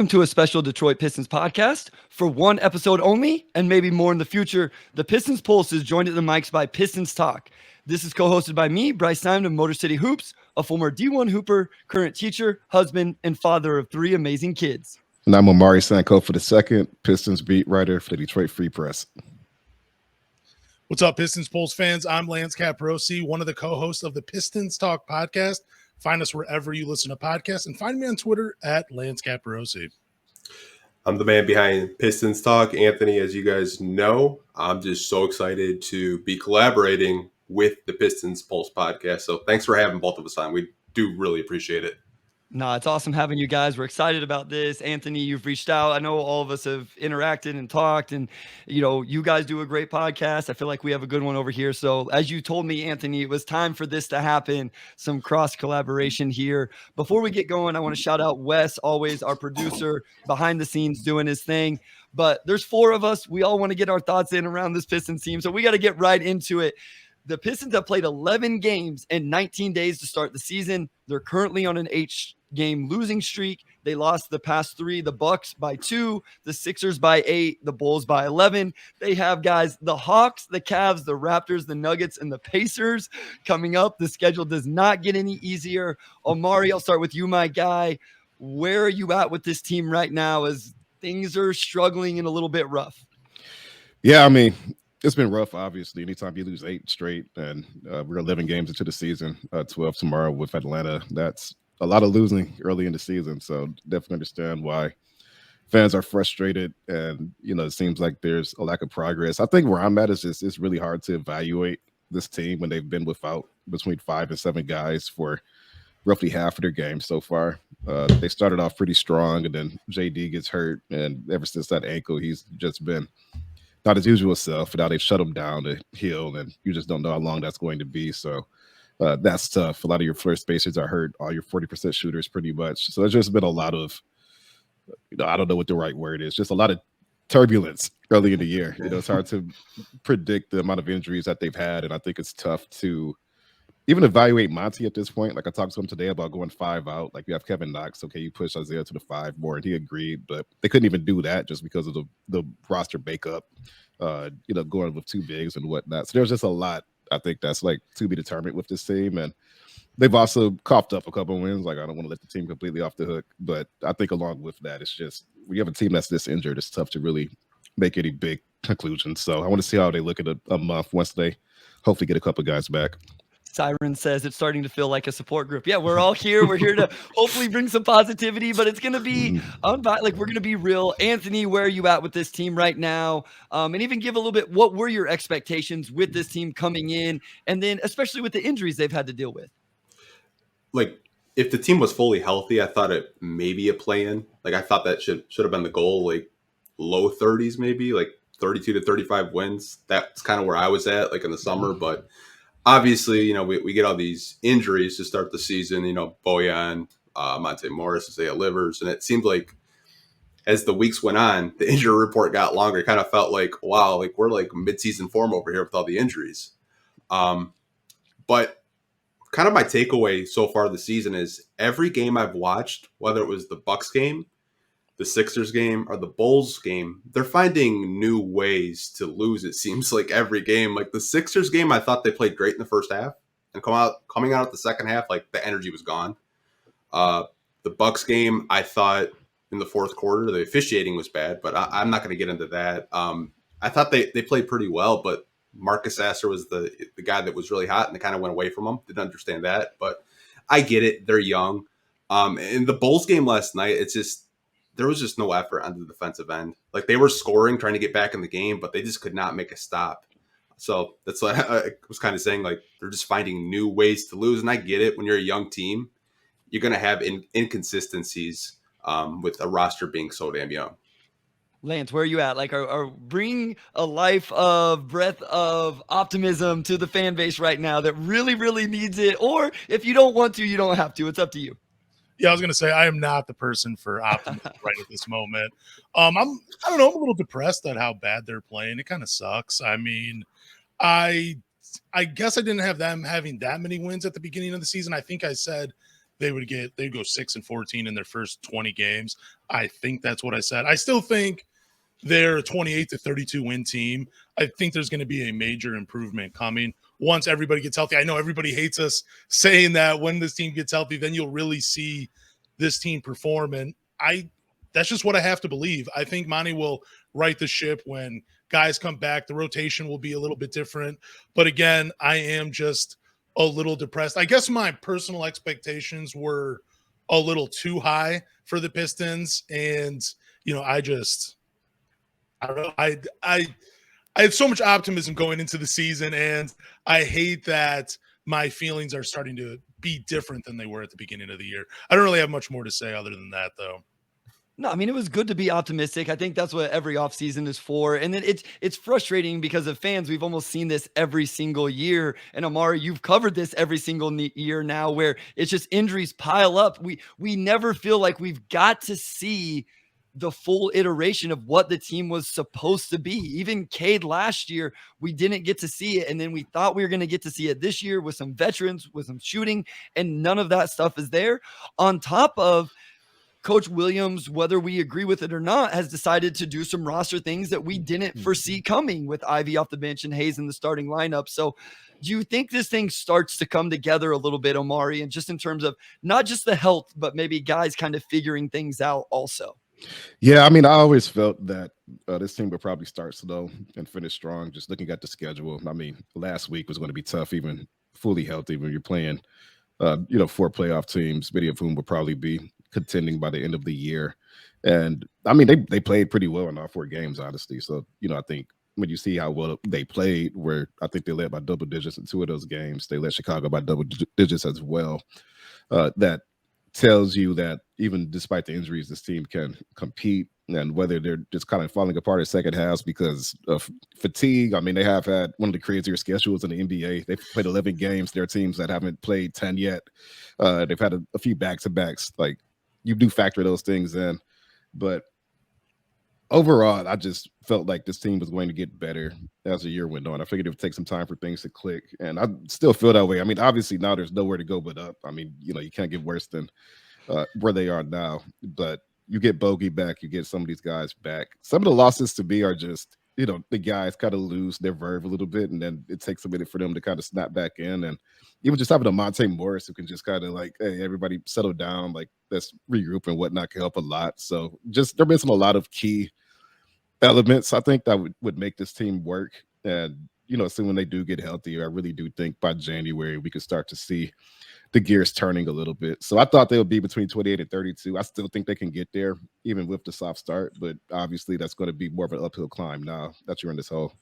Welcome to a special Detroit Pistons podcast for one episode only and maybe more in the future. The Pistons Pulse is joined at the mics by Pistons Talk. This is co-hosted by me, Bryce Simon of Motor City Hoops, a former D1 Hooper, current teacher, husband, and father of three amazing kids. And I'm Omari Sanko for the second, Pistons beat writer for the Detroit Free Press. What's up, Pistons Pulse fans? I'm Lance Caprosi, one of the co-hosts of the Pistons Talk podcast. Find us wherever you listen to podcasts and find me on Twitter at Lance Caprosi. I'm the man behind Pistons Talk, Anthony. As you guys know, I'm just so excited to be collaborating with the Pistons Pulse podcast. So thanks for having both of us on. We do really appreciate it. No, it's awesome having you guys. We're excited about this. Anthony, you've reached out. I know all of us have interacted and talked, and you guys do a great podcast. I feel like we have a good one over here. So as you told me, Anthony, it was time for this to happen, some cross collaboration here. Before we get going, I want to shout out Wes, always our producer behind the scenes doing his thing. But there's four of us. We all want to get our thoughts in around this Pistons team. So we got to get right into it. The Pistons have played 11 games in 19 days to start the season. They're currently on an 8-game losing streak. They lost the past three, the Bucks by 2, the Sixers by 8, the Bulls by 11. They have guys, the Hawks, the Cavs, the Raptors, the Nuggets, and the Pacers coming up. The schedule does not get any easier. Omari, I'll start with you, my guy. Where are you at with this team right now as things are struggling and a little bit rough? Yeah, I mean, it's been rough, obviously. Anytime you lose 8 straight, and we're 11 games into the season, 12 tomorrow with Atlanta, that's a lot of losing early in the season. So definitely understand why fans are frustrated. And, it seems like there's a lack of progress. I think where I'm at is just it's really hard to evaluate this team when they've been without between 5 and 7 guys for roughly half of their games so far. They started off pretty strong, and then JD gets hurt. And ever since that ankle, he's just been not his usual self. Now they've shut him down to heal, and you just don't know how long that's going to be. So that's tough. A lot of your first basers are hurt, all your 40% shooters pretty much. So there's just been a lot of, I don't know what the right word is, just a lot of turbulence early in the year. It's hard to predict the amount of injuries that they've had, and I think it's tough to even evaluate Monty at this point. Like I talked to him today about going 5 out. Like you have Kevin Knox. Okay, you push Isaiah to the 5 more, and he agreed, but they couldn't even do that just because of the roster makeup, going with 2 bigs and whatnot. So there's just a lot, I think, that's like to be determined with this team. And they've also coughed up a couple of wins. Like I don't want to let the team completely off the hook, but I think along with that, it's just when you have a team that's this injured, it's tough to really make any big conclusions. So I want to see how they look at a month once they hopefully get a couple of guys back. Siren says it's starting to feel like a support group. Yeah, we're all here. We're here to hopefully bring some positivity, but it's going to be we're going to be real. Anthony, where are you at with this team right now? And even give a little bit, what were your expectations with this team coming in? And then especially with the injuries they've had to deal with. Like, if the team was fully healthy, I thought it maybe a play-in. Like, I thought that should have been the goal, like low 30s maybe, like 32 to 35 wins. That's kind of where I was at, like in the summer, but obviously, we get all these injuries to start the season, Bojan, Monte Morris, Isaiah Livers. And it seemed like as the weeks went on, the injury report got longer. It kind of felt like, wow, like we're like mid-season form over here with all the injuries. But kind of my takeaway so far this season is every game I've watched, whether it was the Bucks game, the Sixers game, or the Bulls game, they're finding new ways to lose, it seems like every game. Like the Sixers game, I thought they played great in the first half. And coming out of the second half, like the energy was gone. The Bucks game, I thought in the fourth quarter, the officiating was bad, but I'm not going to get into that. I thought they played pretty well, but Marcus Sasser was the guy that was really hot, and they kind of went away from him. Didn't understand that, but I get it. They're young. In the Bulls game last night, there was just no effort on the defensive end. Like they were scoring, trying to get back in the game, but they just could not make a stop. So that's what I was kind of saying. Like they're just finding new ways to lose. And I get it. When you're a young team, you're going to have inconsistencies with a roster being so damn young. Lance, where are you at? Like, bring a life of breath of optimism to the fan base right now that really, really needs it. Or if you don't want to, you don't have to. It's up to you. Yeah, I was going to say, I am not the person for optimism right at this moment. I don't know, I'm a little depressed at how bad they're playing. It kind of sucks. I mean, I guess I didn't have them having that many wins at the beginning of the season. I think I said they'd go 6-14 in their first 20 games. I think that's what I said. I still think they're a 28-32 win team. I think there's going to be a major improvement coming once everybody gets healthy. I know everybody hates us saying that when this team gets healthy, then you'll really see this team perform. And that's just what I have to believe. I think Monty will right the ship when guys come back. The rotation will be a little bit different. But again, I am just a little depressed. I guess my personal expectations were a little too high for the Pistons. And, I don't know. I had so much optimism going into the season, and I hate that my feelings are starting to be different than they were at the beginning of the year. I don't really have much more to say other than that, though. No, I mean, it was good to be optimistic. I think that's what every offseason is for. And then it's frustrating because of fans. We've almost seen this every single year. And Amari, you've covered this every single year now, where it's just injuries pile up. We never feel like we've got to see the full iteration of what the team was supposed to be. Even Cade last year, we didn't get to see it. And then we thought we were going to get to see it this year with some veterans, with some shooting, and none of that stuff is there. On top of Coach Williams, whether we agree with it or not, has decided to do some roster things that we didn't foresee coming, with Ivy off the bench and Hayes in the starting lineup. So do you think this thing starts to come together a little bit, Omari, and just in terms of not just the health, but maybe guys kind of figuring things out also? Yeah, I mean, I always felt that this team would probably start slow and finish strong, just looking at the schedule. I mean, last week was going to be tough, even fully healthy, when you're playing, 4 playoff teams, many of whom will probably be contending by the end of the year. And, I mean, they played pretty well in all 4 games, honestly. So, I think when you see how well they played, where I think they led by double digits in 2 of those games, they led Chicago by double digits as well. That tells you that even despite the injuries, this team can compete, and whether they're just kind of falling apart in second halves because of fatigue. I mean, they have had one of the crazier schedules in the NBA. They've played 11 games. There are teams that haven't played 10 yet. They've had a few back-to-backs. Like, you do factor those things in. But overall, I just felt like this team was going to get better as the year went on. I figured it would take some time for things to click, and I still feel that way. I mean, obviously now there's nowhere to go but up. I mean, you can't get worse than where they are now. But you get Bogey back, you get some of these guys back. Some of the losses to me are just, the guys kind of lose their verve a little bit, and then it takes a minute for them to kind of snap back in. And even just having a Monte Morris who can just kind of like, hey, everybody settle down, like, let's regroup and whatnot, can help a lot. So just they're missing a lot of key elements, I think, that would make this team work. And, assuming they do get healthy, I really do think by January we could start to see the gears turning a little bit. So I thought they would be between 28 and 32. I still think they can get there, even with the soft start. But obviously that's going to be more of an uphill climb now that you're in this hole.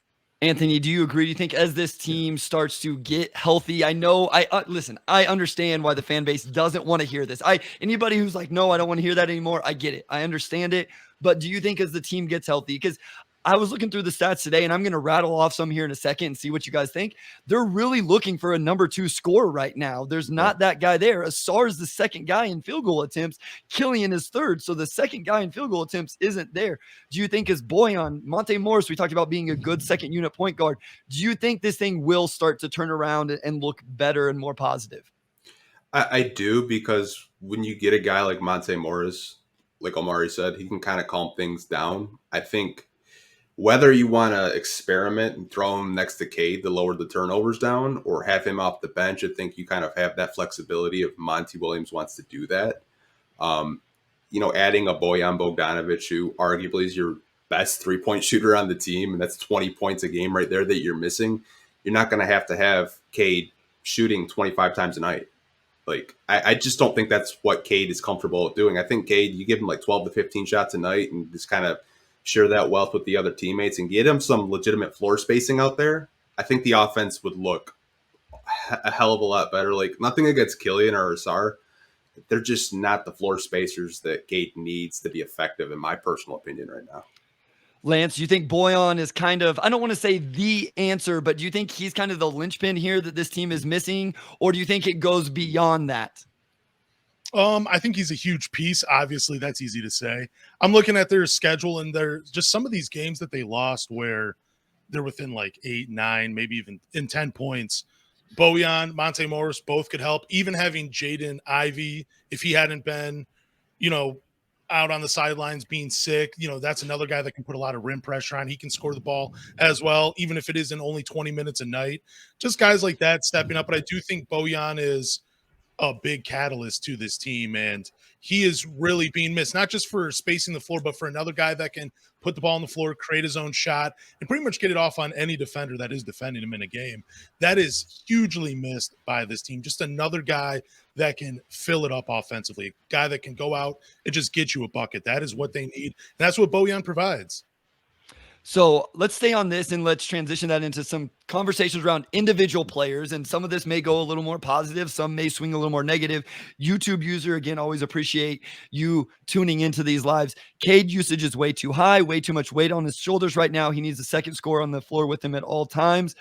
Anthony, do you agree? Do you think as this team starts to get healthy, I know, listen, I understand why the fan base doesn't want to hear this. Anybody who's like, no, I don't want to hear that anymore, I get it. I understand it. But do you think as the team gets healthy, because I was looking through the stats today, and I'm going to rattle off some here in a second and see what you guys think. They're really looking for a number 2 scorer right now. There's not that guy there. Asar is the second guy in field goal attempts. Killian is third. So the second guy in field goal attempts isn't there. Do you think as Boyan, Monte Morris, we talked about being a good second unit point guard. Do you think this thing will start to turn around and look better and more positive? I do, because when you get a guy like Monte Morris, like Omari said, he can kind of calm things down. I think whether you want to experiment and throw him next to Cade to lower the turnovers down, or have him off the bench, I think you kind of have that flexibility if Monty Williams wants to do that. Adding a Bojan Bogdanovic, who arguably is your best 3-point shooter on the team, and that's 20 points a game right there that you're missing. You're not going to have Cade shooting 25 times a night. Like, I just don't think that's what Cade is comfortable with doing. I think Cade, you give him like 12 to 15 shots a night and just kind of share that wealth with the other teammates and get him some legitimate floor spacing out there. I think the offense would look a hell of a lot better. Like, nothing against Killian or Asar. They're just not the floor spacers that Cade needs to be effective, in my personal opinion, right now. Lance, do you think Boyan is kind of, I don't want to say the answer, but do you think he's kind of the linchpin here that this team is missing? Or do you think it goes beyond that? I think he's a huge piece. Obviously, that's easy to say. I'm looking at their schedule, and they're just some of these games that they lost where they're within like 8, 9, maybe even in 10 points. Bojan, Monte Morris, both could help. Even having Jaden Ivey, if he hadn't been, out on the sidelines being sick, that's another guy that can put a lot of rim pressure on. He can score the ball as well, even if it isn't only 20 minutes a night. Just guys like that stepping up. But I do think Bojan is a big catalyst to this team, and he is really being missed, not just for spacing the floor, but for another guy that can put the ball on the floor, create his own shot, and pretty much get it off on any defender that is defending him in a game. That is hugely missed by this team. Just another guy that can fill it up offensively, a guy that can go out and just get you a bucket. That is what they need, and that's what Bojan provides. So let's stay on this and let's transition that into some conversations around individual players. And some of this may go a little more positive. Some may swing a little more negative. YouTube user, again, always appreciate you tuning into these lives. Cade usage is way too high, way too much weight on his shoulders right now. He needs a second scorer on the floor with him at all times.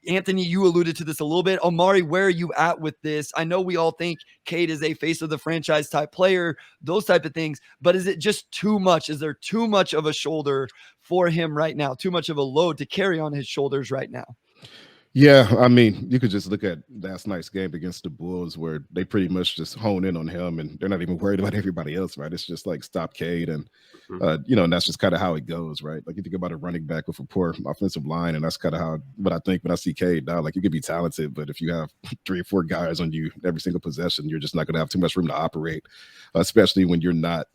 Anthony, you alluded to this a little bit. Omari, where are you at with this? I know we all think Cade is a face of the franchise type player, those type of things, but is it just too much? Is there too much of a shoulder for him right now? Too much of a load to carry on his shoulders right now? Yeah, I mean, you could just look at last night's game against the Bulls where they pretty much just hone in on him and they're not even worried about everybody else, right? It's just like stop Cade and, and that's just kind of how it goes, right? Like you think about a running back with a poor offensive line, and that's kind of what I think when I see Cade now. Like you could be talented, but if you have 3 or 4 guys on you every single possession, you're just not going to have too much room to operate, especially when you're not,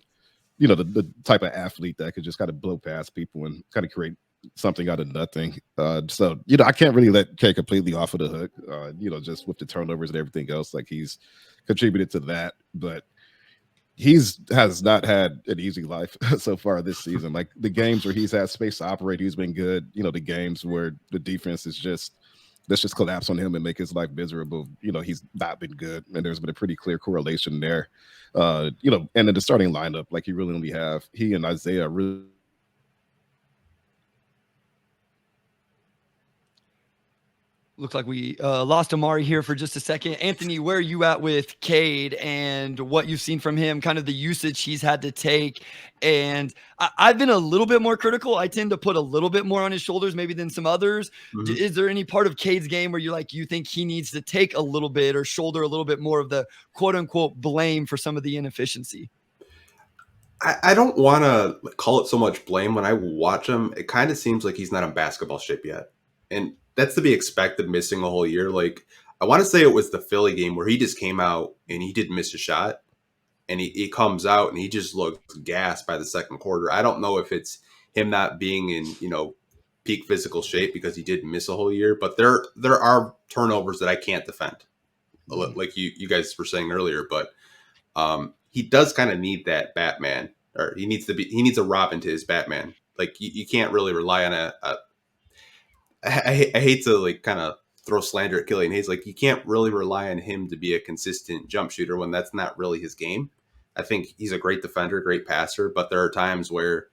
the type of athlete that could just kind of blow past people and kind of create something out of nothing. So I can't really let K completely off of the hook, just with the turnovers and everything else. Like he's contributed to that, but has not had an easy life so far this season. Like the games where he's had space to operate, he's been good. The games where the defense is let's just collapse on him and make his life miserable. He's not been good, and there's been a pretty clear correlation there. And in the starting lineup, like you really only have he and Isaiah really. Looks like we lost Omari here for just a second. Anthony, where are you at with Cade and what you've seen from him, kind of the usage he's had to take? And I've been a little bit more critical. I tend to put a little bit more on his shoulders maybe than some others. Mm-hmm. Is there any part of Cade's game where you think he needs to take a little bit or shoulder a little bit more of the quote unquote blame for some of the inefficiency? I don't want to call it so much blame. When I watch him, it kind of seems like he's not in basketball shape yet. And that's to be expected missing a whole year. Like I want to say it was the Philly game where he just came out and he didn't miss a shot, and he comes out and he just looks gassed by the second quarter. I don't know if it's him not being in, peak physical shape because he didn't miss a whole year, but there are turnovers that I can't defend. Like you guys were saying earlier, but he does kind of need that Batman, or he needs a Robin to his Batman. Like you can't really rely on I hate to like kind of throw slander at Killian Hayes. Like you can't really rely on him to be a consistent jump shooter when that's not really his game. I think he's a great defender, great passer, but there are times where,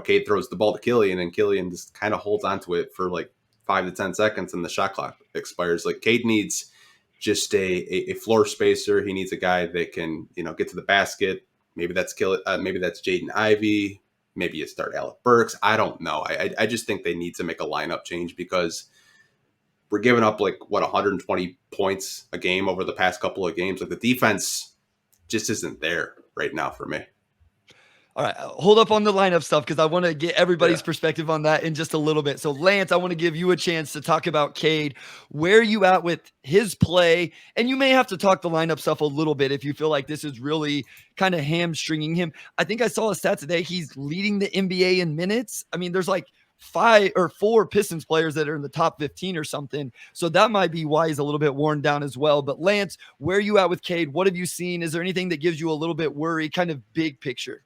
Cade throws the ball to Killian and Killian just kind of holds onto it for like 5 to 10 seconds and the shot clock expires. Like Cade needs just a floor spacer. He needs a guy that can, get to the basket. Maybe that's Jaden Ivey. Maybe you start Alec Burks. I don't know. I just think they need to make a lineup change because we're giving up 120 points a game over the past couple of games. Like the defense just isn't there right now for me. All right, hold up on the lineup stuff because I want to get everybody's perspective on that in just a little bit. So, Lance, I want to give you a chance to talk about Cade. Where are you at with his play? And you may have to talk the lineup stuff a little bit if you feel like this is really kind of hamstringing him. I think I saw a stat today. He's leading the NBA in minutes. I mean, there's 5 or 4 Pistons players that are in the top 15 or something. So that might be why he's a little bit worn down as well. But, Lance, where are you at with Cade? What have you seen? Is there anything that gives you a little bit worry, kind of big picture?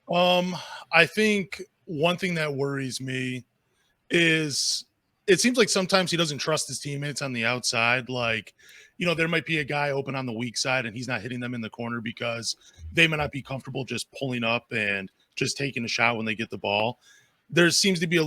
I think one thing that worries me is it seems like sometimes he doesn't trust his teammates on the outside. There might be a guy open on the weak side and he's not hitting them in the corner because they may not be comfortable just pulling up and just taking a shot when they get the ball. There seems to be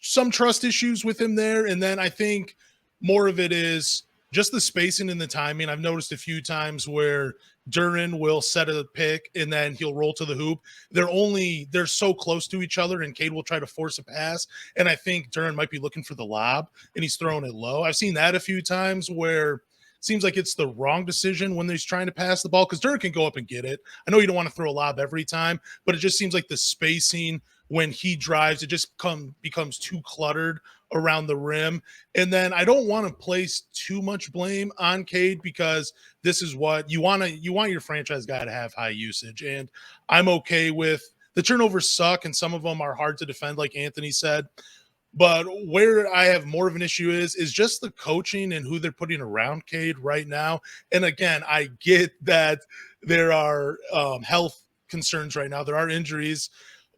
some trust issues with him there. And then I think more of it is just the spacing and the timing. I've noticed a few times where Duran will set a pick and then he'll roll to the hoop. They're so close to each other, and Cade will try to force a pass. And I think Duran might be looking for the lob and he's throwing it low. I've seen that a few times where it seems like it's the wrong decision when he's trying to pass the ball, because Duran can go up and get it. I know you don't want to throw a lob every time, but it just seems like the spacing when he drives, it just becomes too cluttered around the rim. And then I don't want to place too much blame on Cade, because this is what you want your franchise guy to have high usage. And I'm okay with the turnovers suck, and some of them are hard to defend, like Anthony said. But where I have more of an issue is just the coaching and who they're putting around Cade right now. And again, I get that there are health concerns right now. There are injuries,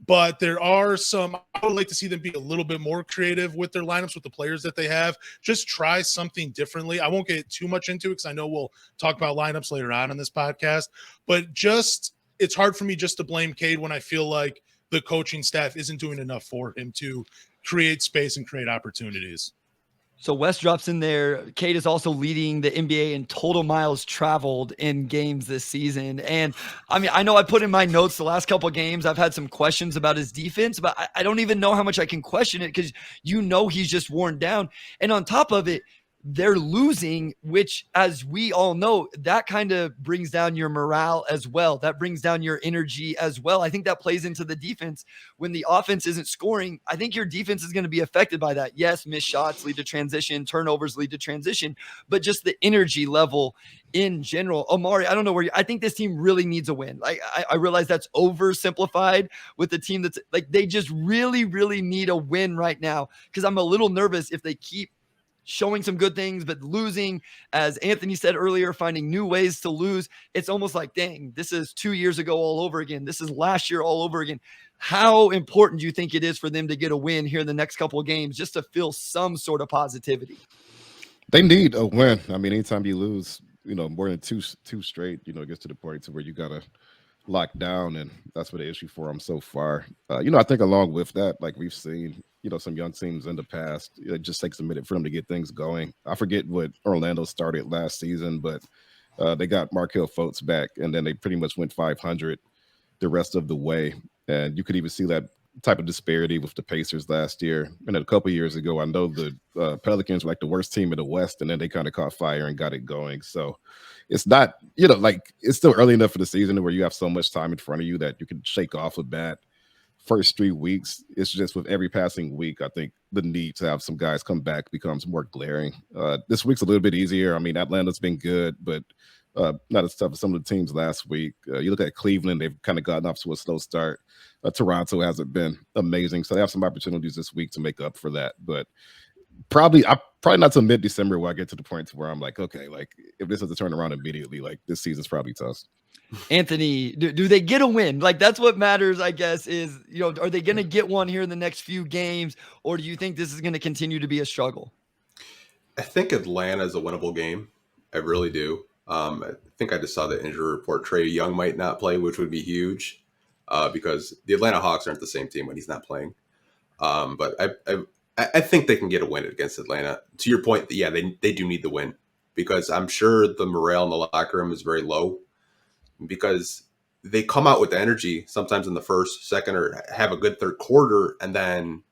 but there are some. I would like to see them be a little bit more creative with their lineups, with the players that they have. Just try something differently. I won't get too much into it because I know we'll talk about lineups later on in this podcast. But it's hard for me just to blame Cade when I feel like the coaching staff isn't doing enough for him to create space and create opportunities. So West drops in there. Cade is also leading the NBA in total miles traveled in games this season. And I mean, I know I put in my notes the last couple of games, I've had some questions about his defense, but I don't even know how much I can question it, because he's just worn down. And on top of it, they're losing, which, as we all know, that kind of brings down your morale as well. That brings down your energy as well. I think that plays into the defense. When the offense isn't scoring, I think your defense is going to be affected by that. Yes, missed shots lead to transition, turnovers lead to transition, but just the energy level in general. Omari, I don't know I think this team really needs a win. Like, I realize that's oversimplified with the team that's like, they just really, really need a win right now, because I'm a little nervous if they keep showing some good things, but losing, as Anthony said earlier, finding new ways to lose. It's almost like, dang, this is 2 years ago all over again. This is last year all over again. How important do you think it is for them to get a win here in the next couple of games, just to feel some sort of positivity? They need a win. I mean, anytime you lose, more than two straight, it gets to the point to where you got to lock down, and that's what the issue for them so far. I think along with that, like we've seen, some young teams in the past, it just takes a minute for them to get things going. I forget what Orlando started last season, but they got Markelle Fultz back, and then they pretty much went 500 the rest of the way. And you could even see that type of disparity with the Pacers last year. And a couple of years ago, I know the Pelicans were like the worst team in the West, and then they kind of caught fire and got it going. So it's not, it's still early enough for the season where you have so much time in front of you that you can shake off a bad first 3 weeks. It's just with every passing week, I think the need to have some guys come back becomes more glaring. This week's a little bit easier. I mean, Atlanta's been good, but not as tough as some of the teams last week. You look at Cleveland, they've kind of gotten off to a slow start. Toronto hasn't been amazing, so they have some opportunities this week to make up for that. But probably not till mid-December where I get to the point where I'm like, okay, like if this is a turnaround immediately, like this season's probably tough. Anthony, do they get a win? Like, that's what matters, I guess, is, are they going to get one here in the next few games, or do you think this is going to continue to be a struggle? I think Atlanta is a winnable game. I really do. I think I just saw the injury report. Trae Young might not play, which would be huge, because the Atlanta Hawks aren't the same team when he's not playing. But I think they can get a win against Atlanta. To your point, yeah, they do need the win, because I'm sure the morale in the locker room is very low, because they come out with the energy sometimes in the first, second, or have a good third quarter, and then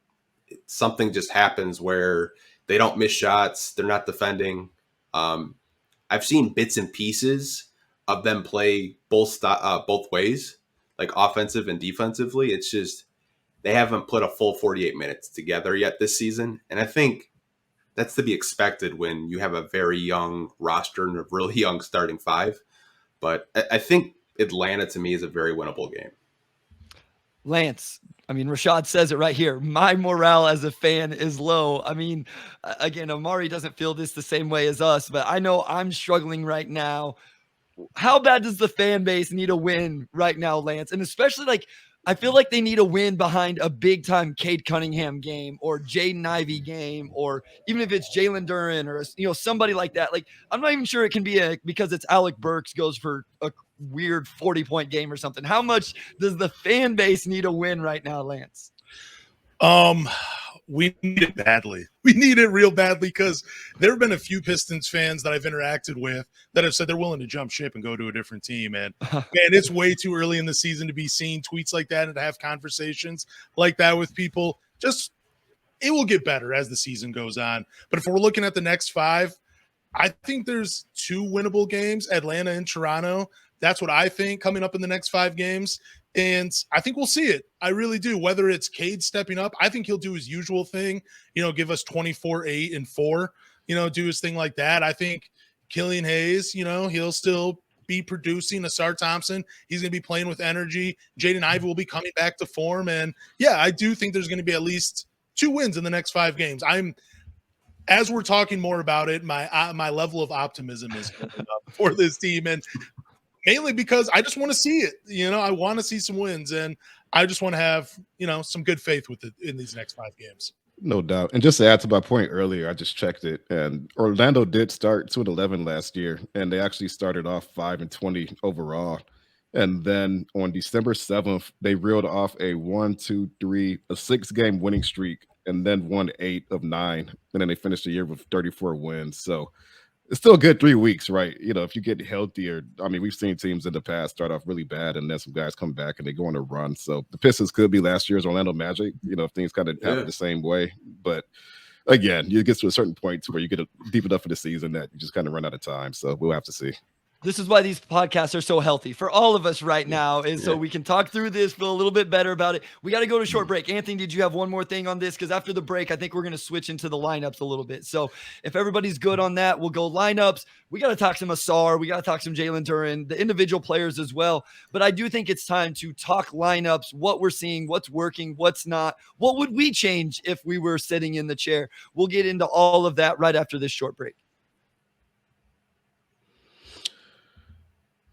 something just happens where they don't miss shots. They're not defending. I've seen bits and pieces of them play both ways, like offensive and defensively. It's just they haven't put a full 48 minutes together yet this season. And I think that's to be expected when you have a very young roster and a really young starting five. But I think Atlanta, to me, is a very winnable game. Lance, I mean, Rashad says it right here. My morale as a fan is low. I mean, again, Omari doesn't feel this the same way as us, but I know I'm struggling right now. How bad does the fan base need a win right now, Lance? And especially, like, I feel like they need a win behind a big-time Cade Cunningham game or Jaden Ivey game, or even if it's Jalen Duren or, somebody like that. Like, I'm not even sure it can be because it's Alec Burks goes for a weird 40-point game or something. How much does the fan base need a win right now, Lance? we need it badly. We need it real badly because there have been a few Pistons fans that I've interacted with that have said they're willing to jump ship and go to a different team. And man, it's way too early in the season to be seeing tweets like that and to have conversations like that with people. Just it will get better as the season goes on. But if we're looking at the next 5, I think there's 2 winnable games, Atlanta and Toronto. That's what I think coming up in the next 5 games. And I think we'll see it. I really do. Whether it's Cade stepping up, I think he'll do his usual thing, give us 24, 8, and 4, do his thing like that. I think Killian Hayes, he'll still be producing. Asar Thompson, he's going to be playing with energy. Jaden Ivey will be coming back to form. And yeah, I do think there's going to be at least 2 wins in the next 5 games. As we're talking more about it, my level of optimism is going up for this team. And mainly because I just want to see it. I want to see some wins, and I just want to have, some good faith with it in these next 5 games. No doubt. And just to add to my point earlier, I just checked it, and Orlando did start 2-11 last year, and they actually started off 5-20 overall. And then on December 7th, they reeled off a 6-game winning streak, and then won 8 of 9. And then they finished the year with 34 wins. So it's still a good 3 weeks, right? If you get healthier, we've seen teams in the past start off really bad and then some guys come back and they go on a run. So the Pistons could be last year's Orlando Magic, if things kind of happen the same way. But again, you get to a certain point where you get deep enough in the season that you just kind of run out of time. So we'll have to see. This is why these podcasts are so healthy for all of us right now, is so we can talk through this, feel a little bit better about it. We got to go to a short break. Anthony, did you have one more thing on this? Because after the break, I think we're going to switch into the lineups a little bit. So if everybody's good on that, we'll go lineups. We got to talk some Asar. We got to talk some Jalen Duren, the individual players as well. But I do think it's time to talk lineups, what we're seeing, what's working, what's not. What would we change if we were sitting in the chair? We'll get into all of that right after this short break.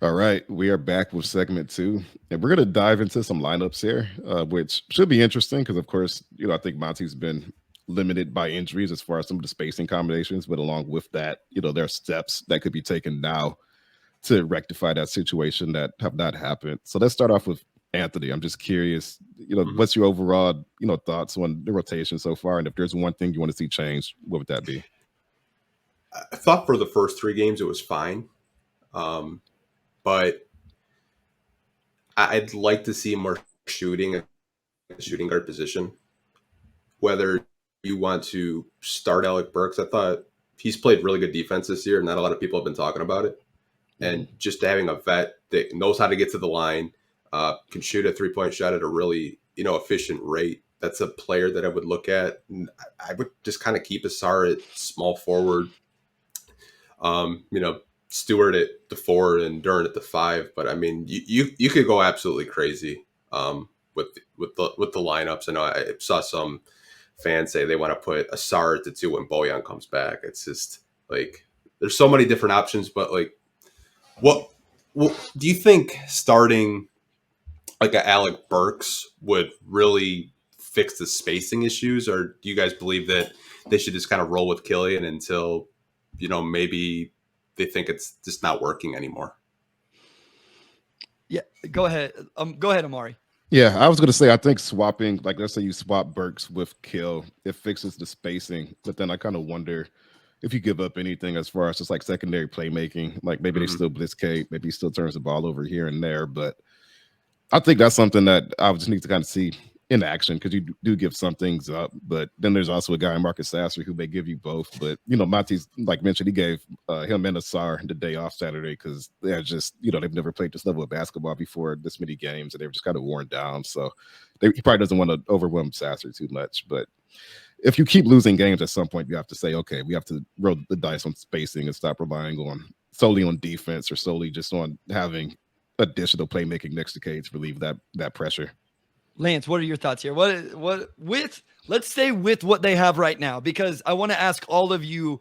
All right, we are back with segment 2, and we're going to dive into some lineups here, which should be interesting because, of course, I think Monty's been limited by injuries as far as some of the spacing combinations, but along with that, there are steps that could be taken now to rectify that situation that have not happened. So let's start off with Anthony. I'm just curious, what's your overall, thoughts on the rotation so far, and if there's one thing you want to see changed, what would that be? I thought for the first 3 games it was fine. But I'd like to see more shooting at the shooting guard position. Whether you want to start Alec Burks, I thought he's played really good defense this year. Not a lot of people have been talking about it. And just having a vet that knows how to get to the line, can shoot a 3-point shot at a really, efficient rate. That's a player that I would look at. And I would just kind of keep Asar at small forward. Stewart at the 4 and Duren at the 5, but you could go absolutely crazy with the lineups. I know I saw some fans say they want to put Asar at the 2 when Bojan comes back. It's just like there's so many different options, but like, what do you think starting like a Alec Burks would really fix the spacing issues, or do you guys believe that they should just kind of roll with Killian until maybe they think it's just not working anymore? Yeah, go ahead. Go ahead, Amari. Yeah, I was going to say, I think swapping, like let's say you swap Burks with Kill, it fixes the spacing. But then I kind of wonder if you give up anything as far as just like secondary playmaking, like maybe they still blitz Cade, maybe he still turns the ball over here and there. But I think that's something that I would just need to kind of see in action, because you do give some things up, but then there's also a guy, Marcus Sasser, who may give you both. But Monty's, like mentioned, he gave him and Asar the day off Saturday because they're just they've never played this level of basketball before, this many games, and they were just kind of worn down. So he probably doesn't want to overwhelm Sasser too much. But if you keep losing games, at some point you have to say, okay, we have to roll the dice on spacing and stop relying solely on defense or solely just on having additional playmaking next to Cade to relieve that pressure. Lance, what are your thoughts here? Let's stay with what they have right now, because I want to ask all of you,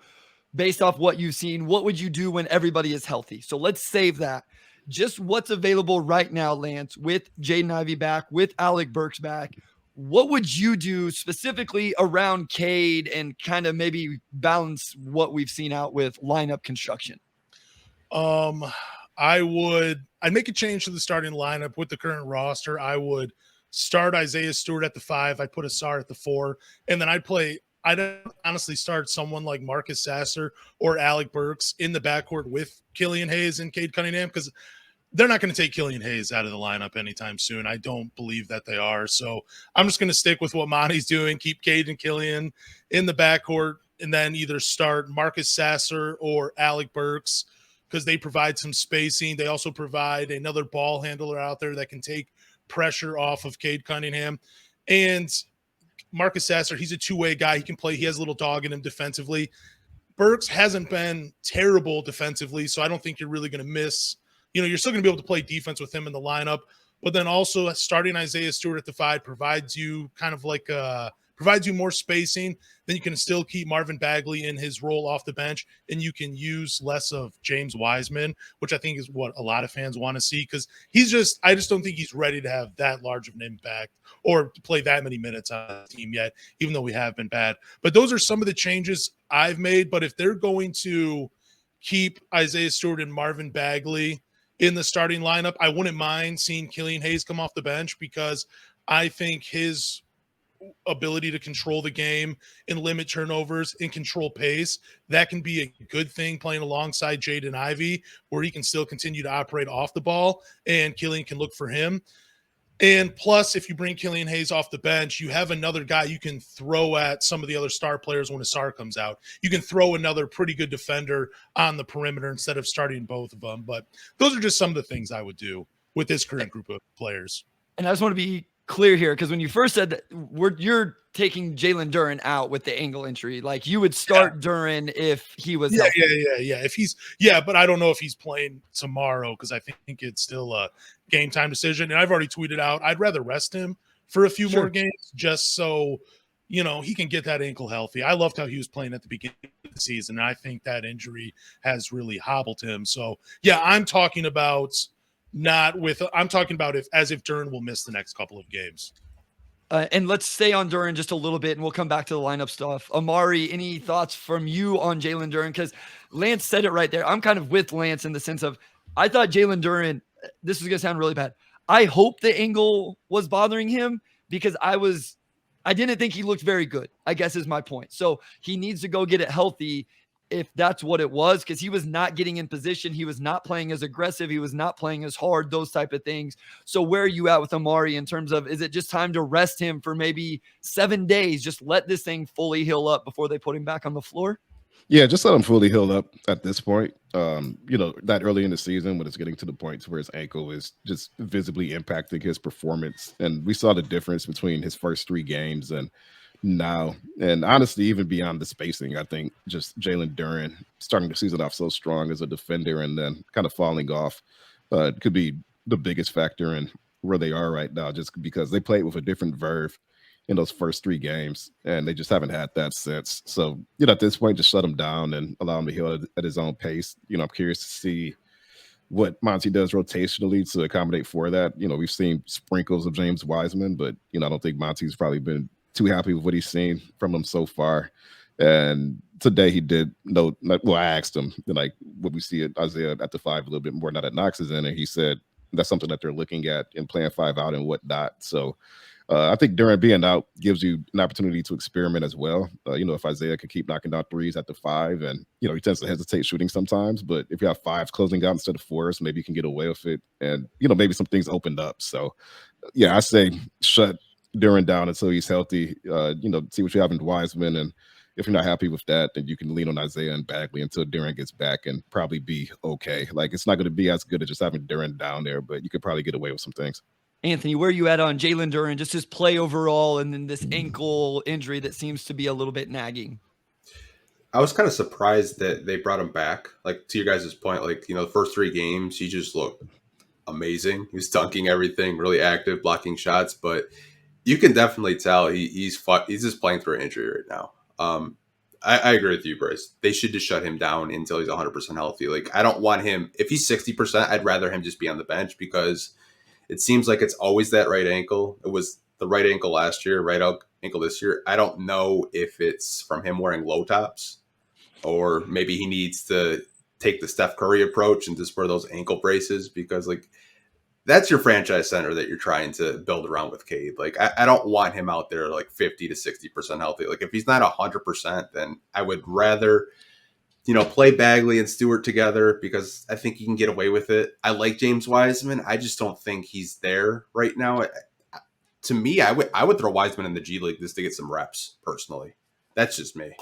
based off what you've seen, what would you do when everybody is healthy? So let's save that. Just what's available right now, Lance, with Jaden Ivey back, with Alec Burks back. What would you do specifically around Cade and kind of maybe balance what we've seen out with lineup construction? I'd make a change to the starting lineup with the current roster. I would start Isaiah Stewart at the 5. I'd put Asar at the 4. And then I'd honestly start someone like Marcus Sasser or Alec Burks in the backcourt with Killian Hayes and Cade Cunningham, because they're not going to take Killian Hayes out of the lineup anytime soon. I don't believe that they are. So I'm just going to stick with what Monty's doing, keep Cade and Killian in the backcourt, and then either start Marcus Sasser or Alec Burks because they provide some spacing. They also provide another ball handler out there that can take pressure off of Cade Cunningham. And Marcus Sasser, he's a two-way guy. He can play. He has a little dog in him defensively. Burks hasn't been terrible defensively, so I don't think you're really going to miss. You're still going to be able to play defense with him in the lineup. But then also starting Isaiah Stewart at the 5 provides you provides you more spacing. Then you can still keep Marvin Bagley in his role off the bench, and you can use less of James Wiseman, which I think is what a lot of fans want to see, because I just don't think he's ready to have that large of an impact or to play that many minutes on the team yet, even though we have been bad. But those are some of the changes I've made. But if they're going to keep Isaiah Stewart and Marvin Bagley in the starting lineup, I wouldn't mind seeing Killian Hayes come off the bench, because I think his ability to control the game and limit turnovers and control pace, that can be a good thing playing alongside Jaden Ivey, where he can still continue to operate off the ball and Killian can look for him. And plus, if you bring Killian Hayes off the bench, you have another guy you can throw at some of the other star players when Asar comes out. You can throw another pretty good defender on the perimeter instead of starting both of them. But those are just some of the things I would do with this current group of players. And I just want to be clear here, because when you first said that you're taking Jalen Duren out with the ankle injury, like you would start Duren if he was healthy. But I don't know if he's playing tomorrow, because I think it's still a game time decision. And I've already tweeted out I'd rather rest him for a few more games, just so he can get that ankle healthy. I loved how he was playing at the beginning of the season, and I think that injury has really hobbled him. So I'm talking about if Duren will miss the next couple of games. And let's stay on Duren just a little bit, and we'll come back to the lineup stuff. Amari, any thoughts from you on Jalen Duren? Because Lance said it right there. I'm kind of with Lance in the sense of, I thought Jalen Duren, this is going to sound really bad, I hope the angle was bothering him, because I didn't think he looked very good, I guess is my point. So he needs to go get it healthy if that's what it was, because he was not getting in position. He was not playing as aggressive. He was not playing as hard, those type of things. So where are you at with Amari in terms of, is it just time to rest him for maybe 7 days? Just let this thing fully heal up before they put him back on the floor? Yeah, just let him fully heal up at this point. That early in the season when it's getting to the point where his ankle is just visibly impacting his performance. And we saw the difference between his first 3 games and now. And honestly, even beyond the spacing, I think just Jalen Duren starting the season off so strong as a defender and then kind of falling off could be the biggest factor in where they are right now, just because they played with a different verve in those first 3 games, and they just haven't had that since. So, at this point, just shut him down and allow him to heal at his own pace. I'm curious to see what Monty does rotationally to accommodate for that. We've seen sprinkles of James Wiseman, but, I don't think Monty's probably been too happy with what he's seen from him so far. And today he did I asked him, would we see Isaiah at the 5 a little bit more now that Knox is in, and he said that's something that they're looking at and playing 5 out and whatnot. So I think Duren being out gives you an opportunity to experiment as well. If Isaiah can keep knocking down threes at the 5, and he tends to hesitate shooting sometimes, but if you have 5s closing out instead of 4s, maybe you can get away with it, and maybe some things opened up. So I say shut Duren down until he's healthy. See what you have in Wiseman, and if you're not happy with that, then you can lean on Isaiah and Bagley until Duren gets back and probably be okay. Like, it's not going to be as good as just having Duren down there, but you could probably get away with some things. Anthony, where are you at on Jalen Duren, just his play overall, and then this ankle injury that seems to be a little bit nagging? I was kind of surprised that they brought him back. Like, to your guys' point, the first 3 games, he just looked amazing. He was dunking everything, really active, blocking shots, but you can definitely tell he's just playing through an injury right now. I agree with you, Bryce. They should just shut him down until he's 100% healthy. Like, I don't want him, if he's 60%, I'd rather him just be on the bench, because it seems like it's always that right ankle. It was the right ankle last year, right ankle this year. I don't know if it's from him wearing low tops, or maybe he needs to take the Steph Curry approach and just wear those ankle braces, because that's your franchise center that you're trying to build around with Cade. Like, I don't want him out there like 50 to 60% healthy. Like, if he's not 100%, then I would rather, play Bagley and Stewart together because I think you can get away with it. I like James Wiseman. I just don't think he's there right now. To me, I would throw Wiseman in the G League just to get some reps personally. That's just me.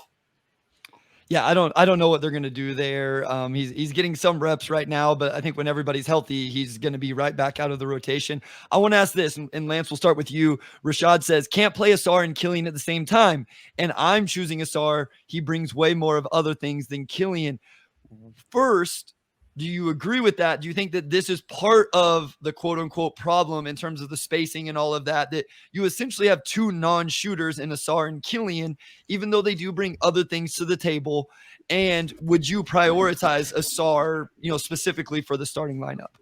Yeah, I don't know what they're going to do there. He's getting some reps right now, but I think when everybody's healthy, he's going to be right back out of the rotation. I want to ask this, and Lance, we'll start with you. Rashad says, can't play Asar and Killian at the same time. And I'm choosing Asar. He brings way more of other things than Killian. First, do you agree with that? Do you think that this is part of the quote unquote problem in terms of the spacing and all of that, that you essentially have two non-shooters in Asar and Killian, even though they do bring other things to the table? And would you prioritize Asar, specifically for the starting lineup?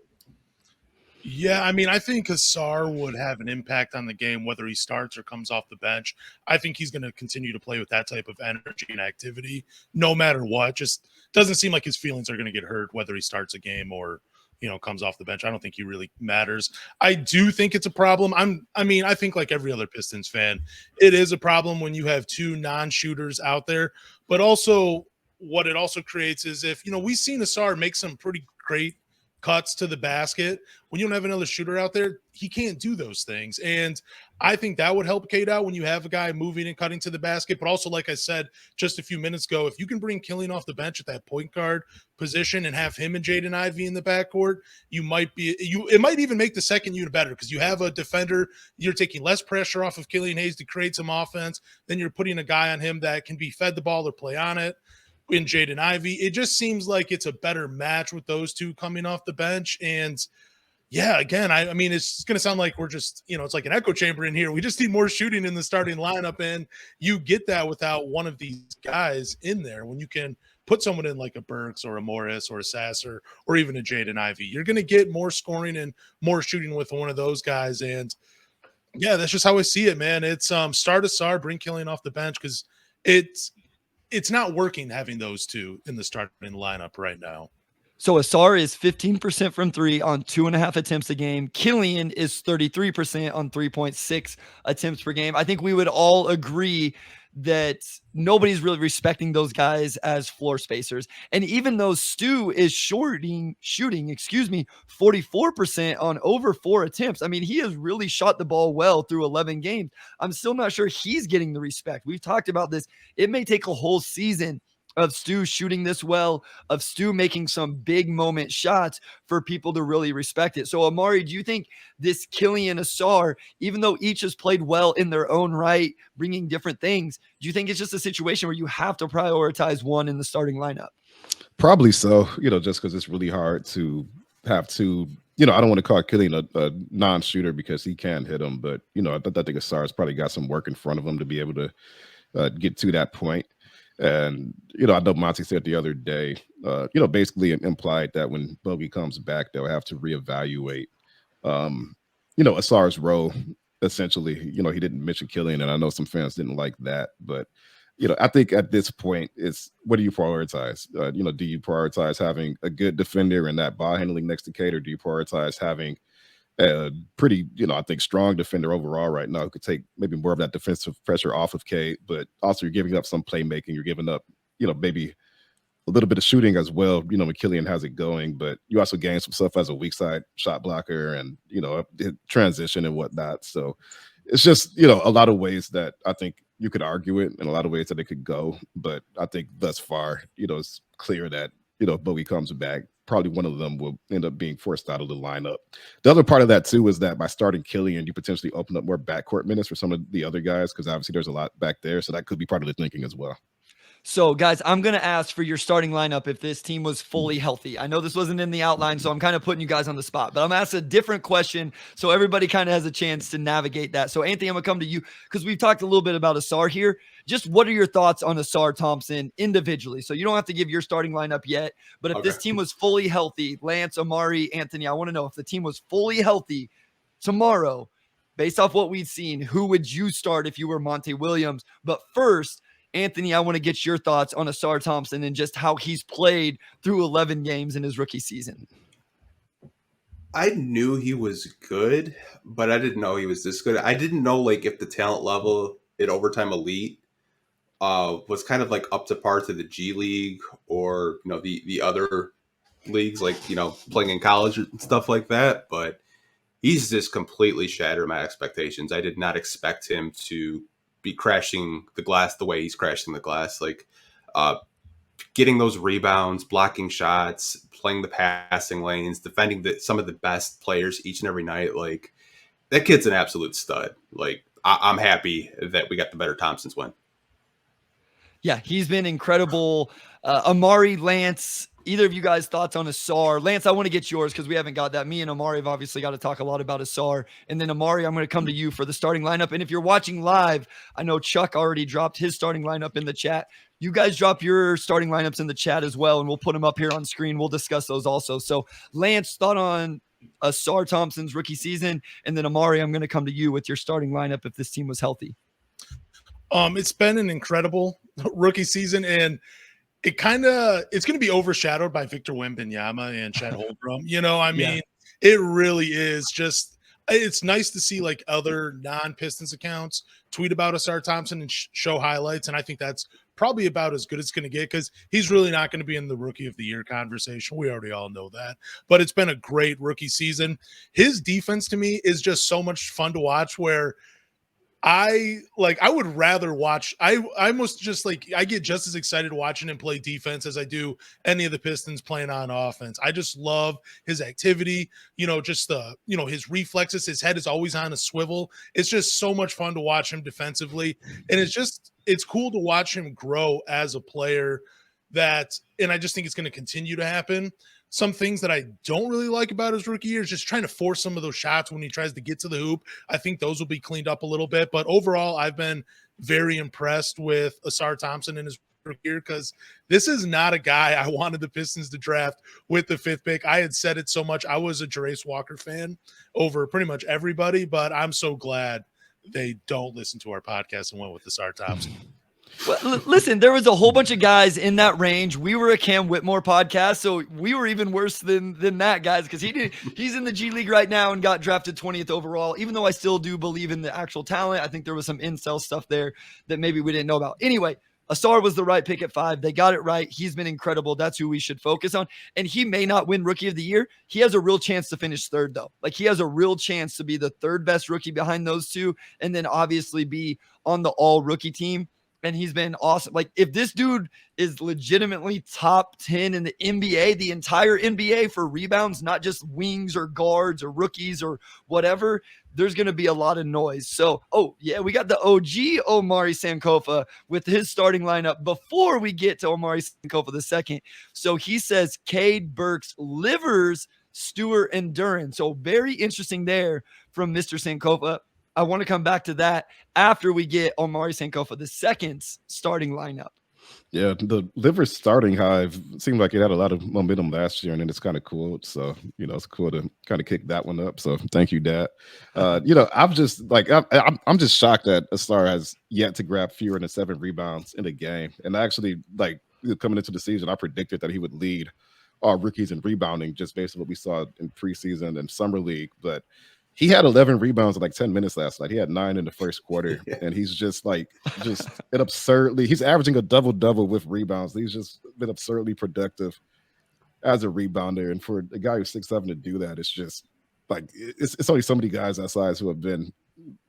Yeah, I mean, I think Asar would have an impact on the game, whether he starts or comes off the bench. I think he's going to continue to play with that type of energy and activity, no matter what. Just doesn't seem like his feelings are going to get hurt, whether he starts a game or, comes off the bench. I don't think he really matters. I do think it's a problem. I think like every other Pistons fan, it is a problem when you have two non-shooters out there, but also what it also creates is if, we've seen Asar make some pretty great cuts to the basket. When you don't have another shooter out there, he can't do those things. And I think that would help Cade out when you have a guy moving and cutting to the basket. But also, like I said just a few minutes ago, if you can bring Killian off the bench at that point guard position and have him and Jaden Ivey in the backcourt, it might even make the second unit better because you have a defender. You're taking less pressure off of Killian Hayes to create some offense. Then you're putting a guy on him that can be fed the ball or play on it. In Jaden Ivey, it just seems like it's a better match with those two coming off the bench. And yeah, again, I mean, it's going to sound like we're just, it's like an echo chamber in here. We just need more shooting in the starting lineup. And you get that without one of these guys in there. When you can put someone in like a Burks or a Morris or a Sasser or even a Jaden Ivey, you're going to get more scoring and more shooting with one of those guys. And yeah, that's just how I see it, man. It's start Asar, bring Killian off the bench because it's not working having those two in the starting lineup right now. So Asar is 15% from three on 2.5 attempts a game. Killian is 33% on 3.6 attempts per game. I think we would all agree that nobody's really respecting those guys as floor spacers. And even though Stu is shooting 44% on over 4 attempts, I mean, he has really shot the ball well through 11 games. I'm still not sure he's getting the respect. We've talked about this. It may take a whole season of Stu shooting this well, of Stu making some big moment shots for people to really respect it. So Amari, do you think this Killian Asar, even though each has played well in their own right, bringing different things, do you think it's just a situation where you have to prioritize one in the starting lineup? Probably so, just because it's really hard to have to, I don't want to call Killian a non-shooter because he can hit him, but, I think Asar's probably got some work in front of him to be able to get to that point. And, I know Monty said the other day, basically implied that when Bogey comes back, they'll have to reevaluate, Asar's role. Essentially, he didn't mention Killian, and I know some fans didn't like that. But, I think at this point, it's what do you prioritize? Do you prioritize having a good defender and that ball handling next to Cade, or do you prioritize having a pretty, I think strong defender overall right now who could take maybe more of that defensive pressure off of Cade, but also you're giving up some playmaking. You're giving up, maybe a little bit of shooting as well, when Killian has it going, but you also gain some stuff as a weak side shot blocker and, transition and whatnot. So it's just, a lot of ways that I think you could argue it and a lot of ways that it could go. But I think thus far, it's clear that, Bogey comes back, probably one of them will end up being forced out of the lineup. The other part of that too is that by starting Killian, you potentially open up more backcourt minutes for some of the other guys because obviously there's a lot back there. So that could be part of the thinking as well. So, guys, I'm going to ask for your starting lineup if this team was fully healthy. I know this wasn't in the outline, so I'm kind of putting you guys on the spot. But I'm asking a different question so everybody kind of has a chance to navigate that. So, Anthony, I'm going to come to you because we've talked a little bit about Asar here. Just what are your thoughts on Asar Thompson individually? So you don't have to give your starting lineup yet. But if this team was fully healthy, Lance, Amari, Anthony, I want to know if the team was fully healthy tomorrow, based off what we've seen, who would you start if you were Monty Williams? But first, Anthony, I want to get your thoughts on Asar Thompson and just how he's played through 11 games in his rookie season. I knew he was good, but I didn't know he was this good. I didn't know like if the talent level at Overtime Elite was kind of like up to par to the G League or the other leagues, like playing in college and stuff like that. But he's just completely shattered my expectations. I did not expect him to be crashing the glass the way he's crashing the glass. Like getting those rebounds, blocking shots, playing the passing lanes, defending some of the best players each and every night. Like that kid's an absolute stud. Like I'm happy that we got the better Thompsons win. Yeah, he's been incredible. Amari, Lance, either of you guys thoughts on Asar? Lance, I want to get yours because we haven't got that. Me and Amari have obviously got to talk a lot about Asar. And then Amari, I'm going to come to you for the starting lineup. And if you're watching live, I know Chuck already dropped his starting lineup in the chat. You guys drop your starting lineups in the chat as well, and we'll put them up here on screen. We'll discuss those also. So Lance, thought on Asar Thompson's rookie season. And then Amari, I'm going to come to you with your starting lineup if this team was healthy. It's been an incredible rookie season, and it's going to be overshadowed by Victor Wembanyama and Chet Holmgren. It really is just, it's nice to see like other non-Pistons accounts tweet about Asar Thompson and show highlights. And I think that's probably about as good as it's going to get because he's really not going to be in the rookie of the year conversation. We already all know that, but it's been a great rookie season. His defense to me is just so much fun to watch where I would rather watch. I almost just like I get just as excited watching him play defense as I do any of the Pistons playing on offense. I just love his activity, just his reflexes. His head is always on a swivel. It's just so much fun to watch him defensively, and it's cool to watch him grow as a player. And I just think it's going to continue to happen. Some things that I don't really like about his rookie year is just trying to force some of those shots when he tries to get to the hoop. I think those will be cleaned up a little bit. But overall, I've been very impressed with Asar Thompson in his rookie year because this is not a guy I wanted the Pistons to draft with the 5th pick. I had said it so much. I was a Jarace Walker fan over pretty much everybody, but I'm so glad they don't listen to our podcast and went with Asar Thompson. Well, listen, there was a whole bunch of guys in that range. We were a Cam Whitmore podcast, so we were even worse than that, guys, because he's in the G League right now and got drafted 20th overall. Even though I still do believe in the actual talent, I think there was some incel stuff there that maybe we didn't know about. Anyway, Asar was the right pick at 5. They got it right. He's been incredible. That's who we should focus on. And he may not win Rookie of the Year. He has a real chance to finish 3rd, though. Like, he has a real chance to be the 3rd best rookie behind those two, and then obviously be on the all-rookie team. And he's been awesome. Like, if this dude is legitimately top 10 in the NBA, the entire NBA for rebounds, not just wings or guards or rookies or whatever, there's going to be a lot of noise. So, we got the OG Omari Sankofa with his starting lineup before we get to Omari Sankofa the second. So he says Cade, Burks, Livers, Stewart, and Duran. So very interesting there from Mr. Sankofa. I want to come back to that after we get Omari Sankofa, the second starting lineup. Yeah, the Livers starting hive seemed like it had a lot of momentum last year, and then it's kind of cool. So, it's cool to kind of kick that one up. So thank you, Dad. I'm just like, I'm just shocked that Asar has yet to grab fewer than 7 rebounds in a game. And actually, like, coming into the season, I predicted that he would lead all rookies in rebounding just based on what we saw in preseason and summer league. But he had 11 rebounds in like 10 minutes last night. He had 9 in the first quarter, and he's just an absurdly. He's averaging a double-double with rebounds. He's just been absurdly productive as a rebounder, and for a guy who's 6'7" to do that, it's just like it's only so many guys that size who have been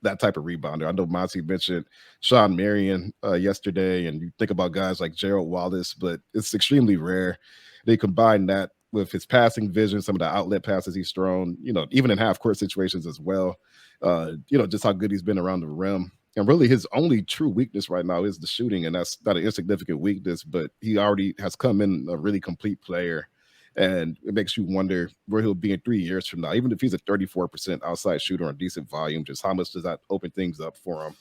that type of rebounder. I know Monty mentioned Sean Marion yesterday, and you think about guys like Gerald Wallace, but it's extremely rare. They combine that with his passing vision, some of the outlet passes he's thrown, even in half-court situations as well, just how good he's been around the rim. And really his only true weakness right now is the shooting, and that's not an insignificant weakness, but he already has come in a really complete player, and it makes you wonder where he'll be in 3 years from now. Even if he's a 34% outside shooter on decent volume, just how much does that open things up for him,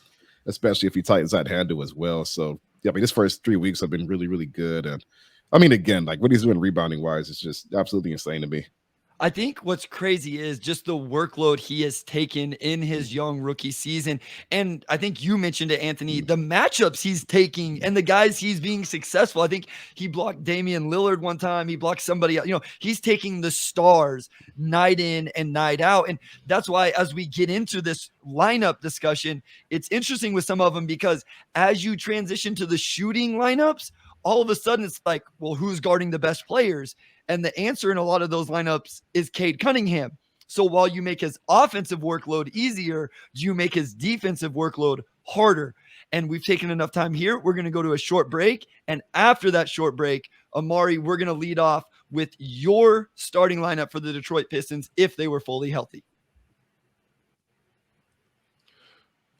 especially if he tightens that handle as well. So, his first 3 weeks have been really, really good, and I mean, again, like what he's doing rebounding wise is just absolutely insane to me. I think what's crazy is just the workload he has taken in his young rookie season. And I think you mentioned it, Anthony, the matchups he's taking and the guys he's being successful. I think he blocked Damian Lillard one time. He blocked somebody else. He's taking the stars night in and night out. And that's why as we get into this lineup discussion, it's interesting with some of them because as you transition to the shooting lineups, all of a sudden it's like, well, who's guarding the best players? And the answer in a lot of those lineups is Cade Cunningham. So while you make his offensive workload easier, do you make his defensive workload harder? And we've taken enough time here. We're going to go to a short break. And after that short break, Amari, we're going to lead off with your starting lineup for the Detroit Pistons if they were fully healthy.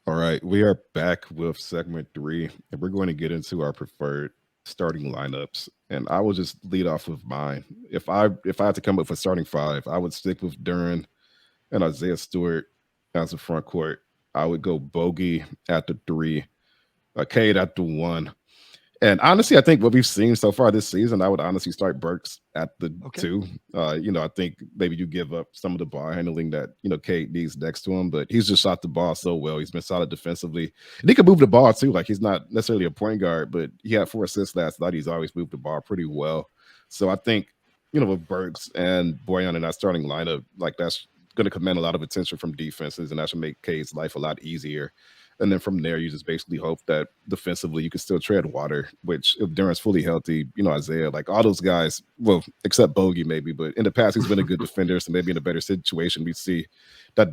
All right, we are back with segment 3, and we're going to get into our preferred starting lineups. And I will just lead off with mine. If I had to come up with a starting 5, I would stick with Duren and Isaiah Stewart as the front court. I would go Bogey at the 3, Cade at the 1. And honestly, I think what we've seen so far this season, I would honestly start Burks at the 2. I think maybe you give up some of the ball handling that, Cade needs next to him, but he's just shot the ball so well. He's been solid defensively. And he can move the ball too. Like, he's not necessarily a point guard, but he had 4 assists last night. He's always moved the ball pretty well. So I think, with Burks and Boyan in that starting lineup, like, that's going to command a lot of attention from defenses, and that should make Cade's life a lot easier. And then from there, you just basically hope that defensively you can still tread water, which if Duren's fully healthy, Isaiah, like all those guys, well, except Bogey maybe, but in the past, he's been a good defender. So maybe in a better situation, we see that,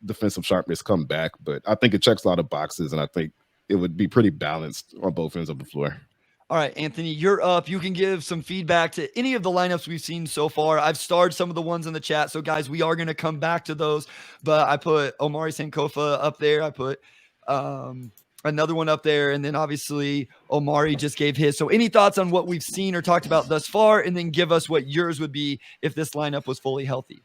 defensive sharpness come back. But I think it checks a lot of boxes, and I think it would be pretty balanced on both ends of the floor. All right, Anthony, you're up. You can give some feedback to any of the lineups we've seen so far. I've starred some of the ones in the chat. So, guys, we are going to come back to those. But I put Omari Sankofa up there. I put another one up there. And then, obviously, Omari just gave his. So any thoughts on what we've seen or talked about thus far? And then give us what yours would be if this lineup was fully healthy.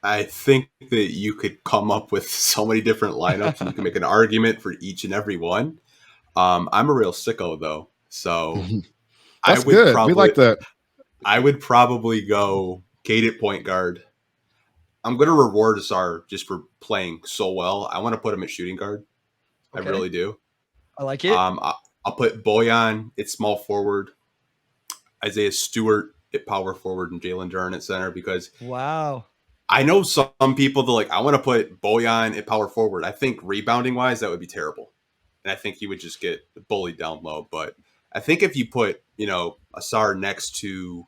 I think that you could come up with so many different lineups and you can make an argument for each and every one. I'm a real sicko, though. So That's good. We like that. I would probably go Cade at point guard. I'm going to reward Asar just for playing so well. I want to put him at shooting guard. Okay. I really do. I like it. I'll put Boyan at small forward, Isaiah Stewart at power forward, and Jalen Duren at center because I know some people that I want to put Boyan at power forward. I think rebounding wise, that would be terrible. And I think he would just get bullied down low. But I think if you put, Asar next to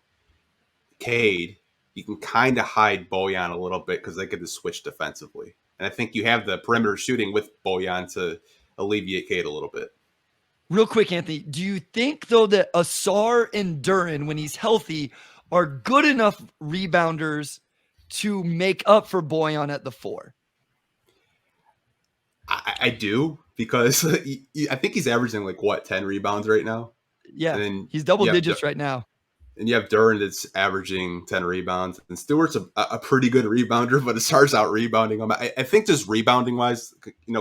Cade, you can kind of hide Boyan a little bit because they get to switch defensively. And I think you have the perimeter shooting with Boyan to alleviate Cade a little bit. Real quick, Anthony, do you think, though, that Asar and Duren, when he's healthy, are good enough rebounders to make up for Boyan at the 4? I do, because I think he's averaging 10 rebounds right now. Yeah, and he's double digits right now. And you have Duren that's averaging 10 rebounds. And Stewart's a pretty good rebounder, but Asar's out rebounding him. I think just rebounding-wise,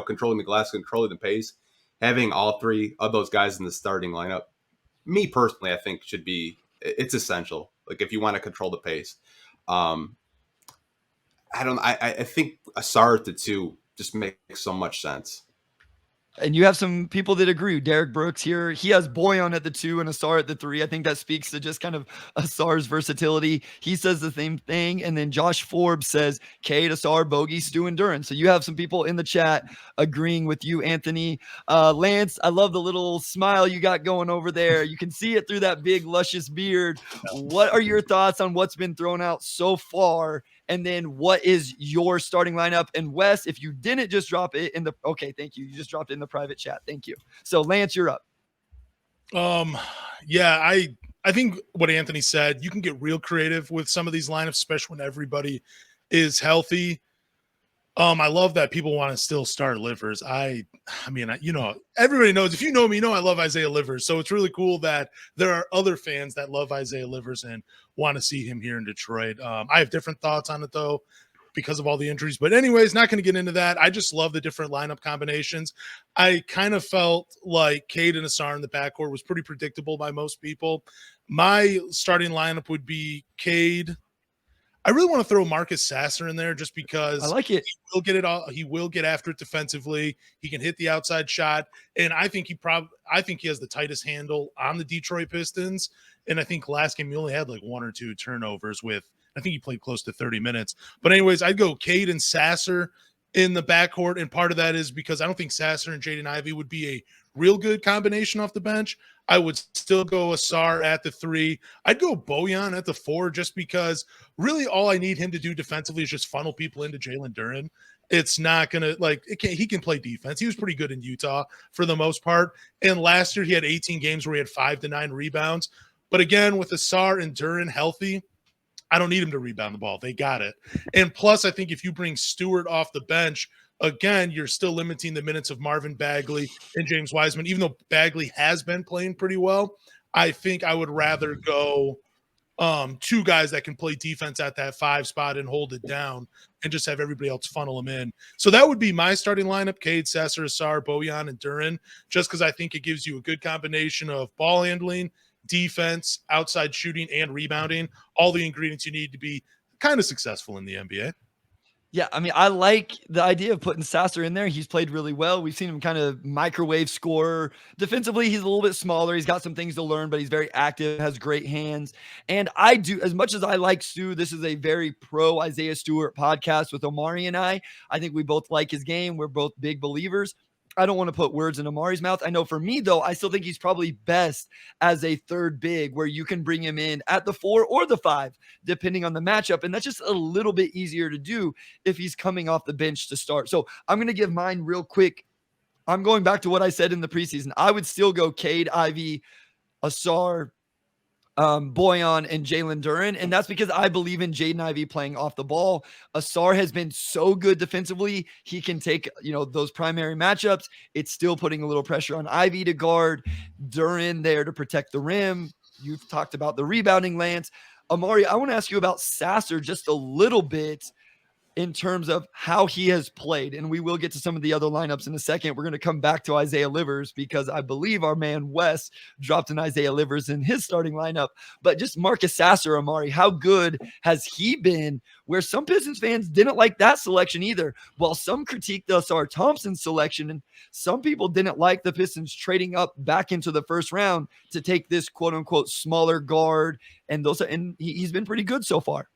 controlling the glass, controlling the pace, having all 3 of those guys in the starting lineup, me personally, I think it's essential. If you want to control the pace. I think Asar at the 2 just makes so much sense. And you have some people that agree. Derek Brooks here, he has Boyan at the 2 and Asar at the 3. I think that speaks to just kind of Asar's versatility. He says the same thing. And then Josh Forbes says Cade, Asar, Bogey, Stu, and Duren. So you have some people in the chat agreeing with you, Anthony. Lance, I love the little smile you got going over there. You can see it through that big, luscious beard. What are your thoughts on what's been thrown out so far? And then what is your starting lineup? And Wes, if you didn't just drop it in the, okay, thank you. You just dropped it in the private chat. Thank you. So Lance, you're up. Yeah, I think what Anthony said, you can get real creative with some of these lineups, especially when everybody is healthy. I love that people want to still start Livers. I mean, everybody knows, if you know me, I love Isaiah Livers. So it's really cool that there are other fans that love Isaiah Livers and want to see him here in Detroit. I have different thoughts on it, though, because of all the injuries. But anyways, not going to get into that. I just love the different lineup combinations. I kind of felt like Cade and Asar in the backcourt was pretty predictable by most people. My starting lineup would be Cade, I really want to throw Marcus Sasser in there just because I like it. he will get it all. He will get after it defensively. He can hit the outside shot, and I think he has the tightest handle on the Detroit Pistons. And I think last game he only had like 1 or 2 turnovers with. I think he played close to 30 minutes. But anyways, I'd go Cade and Sasser in the backcourt, and part of that is because I don't think Sasser and Jaden Ivey would be a real good combination off the bench. I would still go Asar at the 3. I'd go Bojan at the 4 just because really all I need him to do defensively is just funnel people into Jalen Duren. It's not going to he can play defense. He was pretty good in Utah for the most part. And last year he had 18 games where he had 5 to 9 rebounds. But again, with Asar and Duren healthy, I don't need him to rebound the ball. They got it. And plus, I think if you bring Stewart off the bench, again, you're still limiting the minutes of Marvin Bagley and James Wiseman. Even though Bagley has been playing pretty well, I think I would rather go 2 guys that can play defense at that 5 spot and hold it down and just have everybody else funnel them in. So that would be my starting lineup: Cade, Sasser, Asar, Bojan, and Duren, just because I think it gives you a good combination of ball handling, defense, outside shooting, and rebounding, all the ingredients you need to be kind of successful in the NBA. Yeah, I mean, I like the idea of putting Sasser in there. He's played really well. We've seen him kind of microwave scorer. Defensively, he's a little bit smaller. He's got some things to learn, but he's very active, has great hands. And I do, as much as I like Stu, this is a very pro Isaiah Stewart podcast with Omari and I. I think we both like his game. We're both big believers. I don't want to put words in Amari's mouth. I know for me, though, I still think he's probably best as a third big where you can bring him in at the 4 or the 5, depending on the matchup. And that's just a little bit easier to do if he's coming off the bench to start. So I'm going to give mine real quick. I'm going back to what I said in the preseason. I would still go Cade, Ivy, Asar, Bojan, and Jalen Duren. And that's because I believe in Jaden Ivey playing off the ball. Asar has been so good defensively. He can take, those primary matchups. It's still putting a little pressure on Ivy to guard. Duren there to protect the rim. You've talked about the rebounding, Lance. Amari, I want to ask you about Sasser just a little bit in terms of how he has played. And we will get to some of the other lineups in a second. We're going to come back to Isaiah Livers because I believe our man Wes dropped an Isaiah Livers in his starting lineup. But just Marcus Sasser, Amari, how good has he been, where some Pistons fans didn't like that selection either, while some critiqued the Asar Thompson selection, and some people didn't like the Pistons trading up back into the first round to take this quote-unquote smaller guard, and he's been pretty good so far.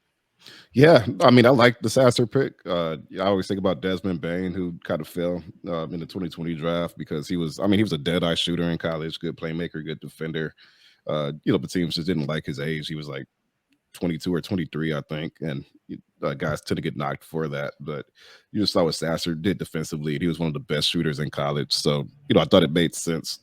Yeah, I mean, I like the Sasser pick. I always think about Desmond Bane, who kind of fell in the 2020 draft because he was a dead-eye shooter in college, good playmaker, good defender. But teams just didn't like his age. He was like 22 or 23, I think, and guys tend to get knocked for that. But you just saw what Sasser did defensively. He was one of the best shooters in college. So, I thought it made sense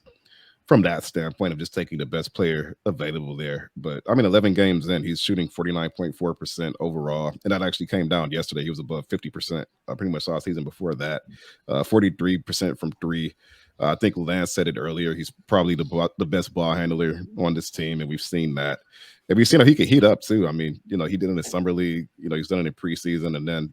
from that standpoint of just taking the best player available there. But 11 games in, he's shooting 49.4% overall. And that actually came down yesterday. He was above 50%. I pretty much saw a season before that. 43% from 3. I think Lance said it earlier. He's probably the best ball handler on this team. And we've seen that. And we've seen how he can heat up too. He did it in the summer league, he's done it in preseason. And then,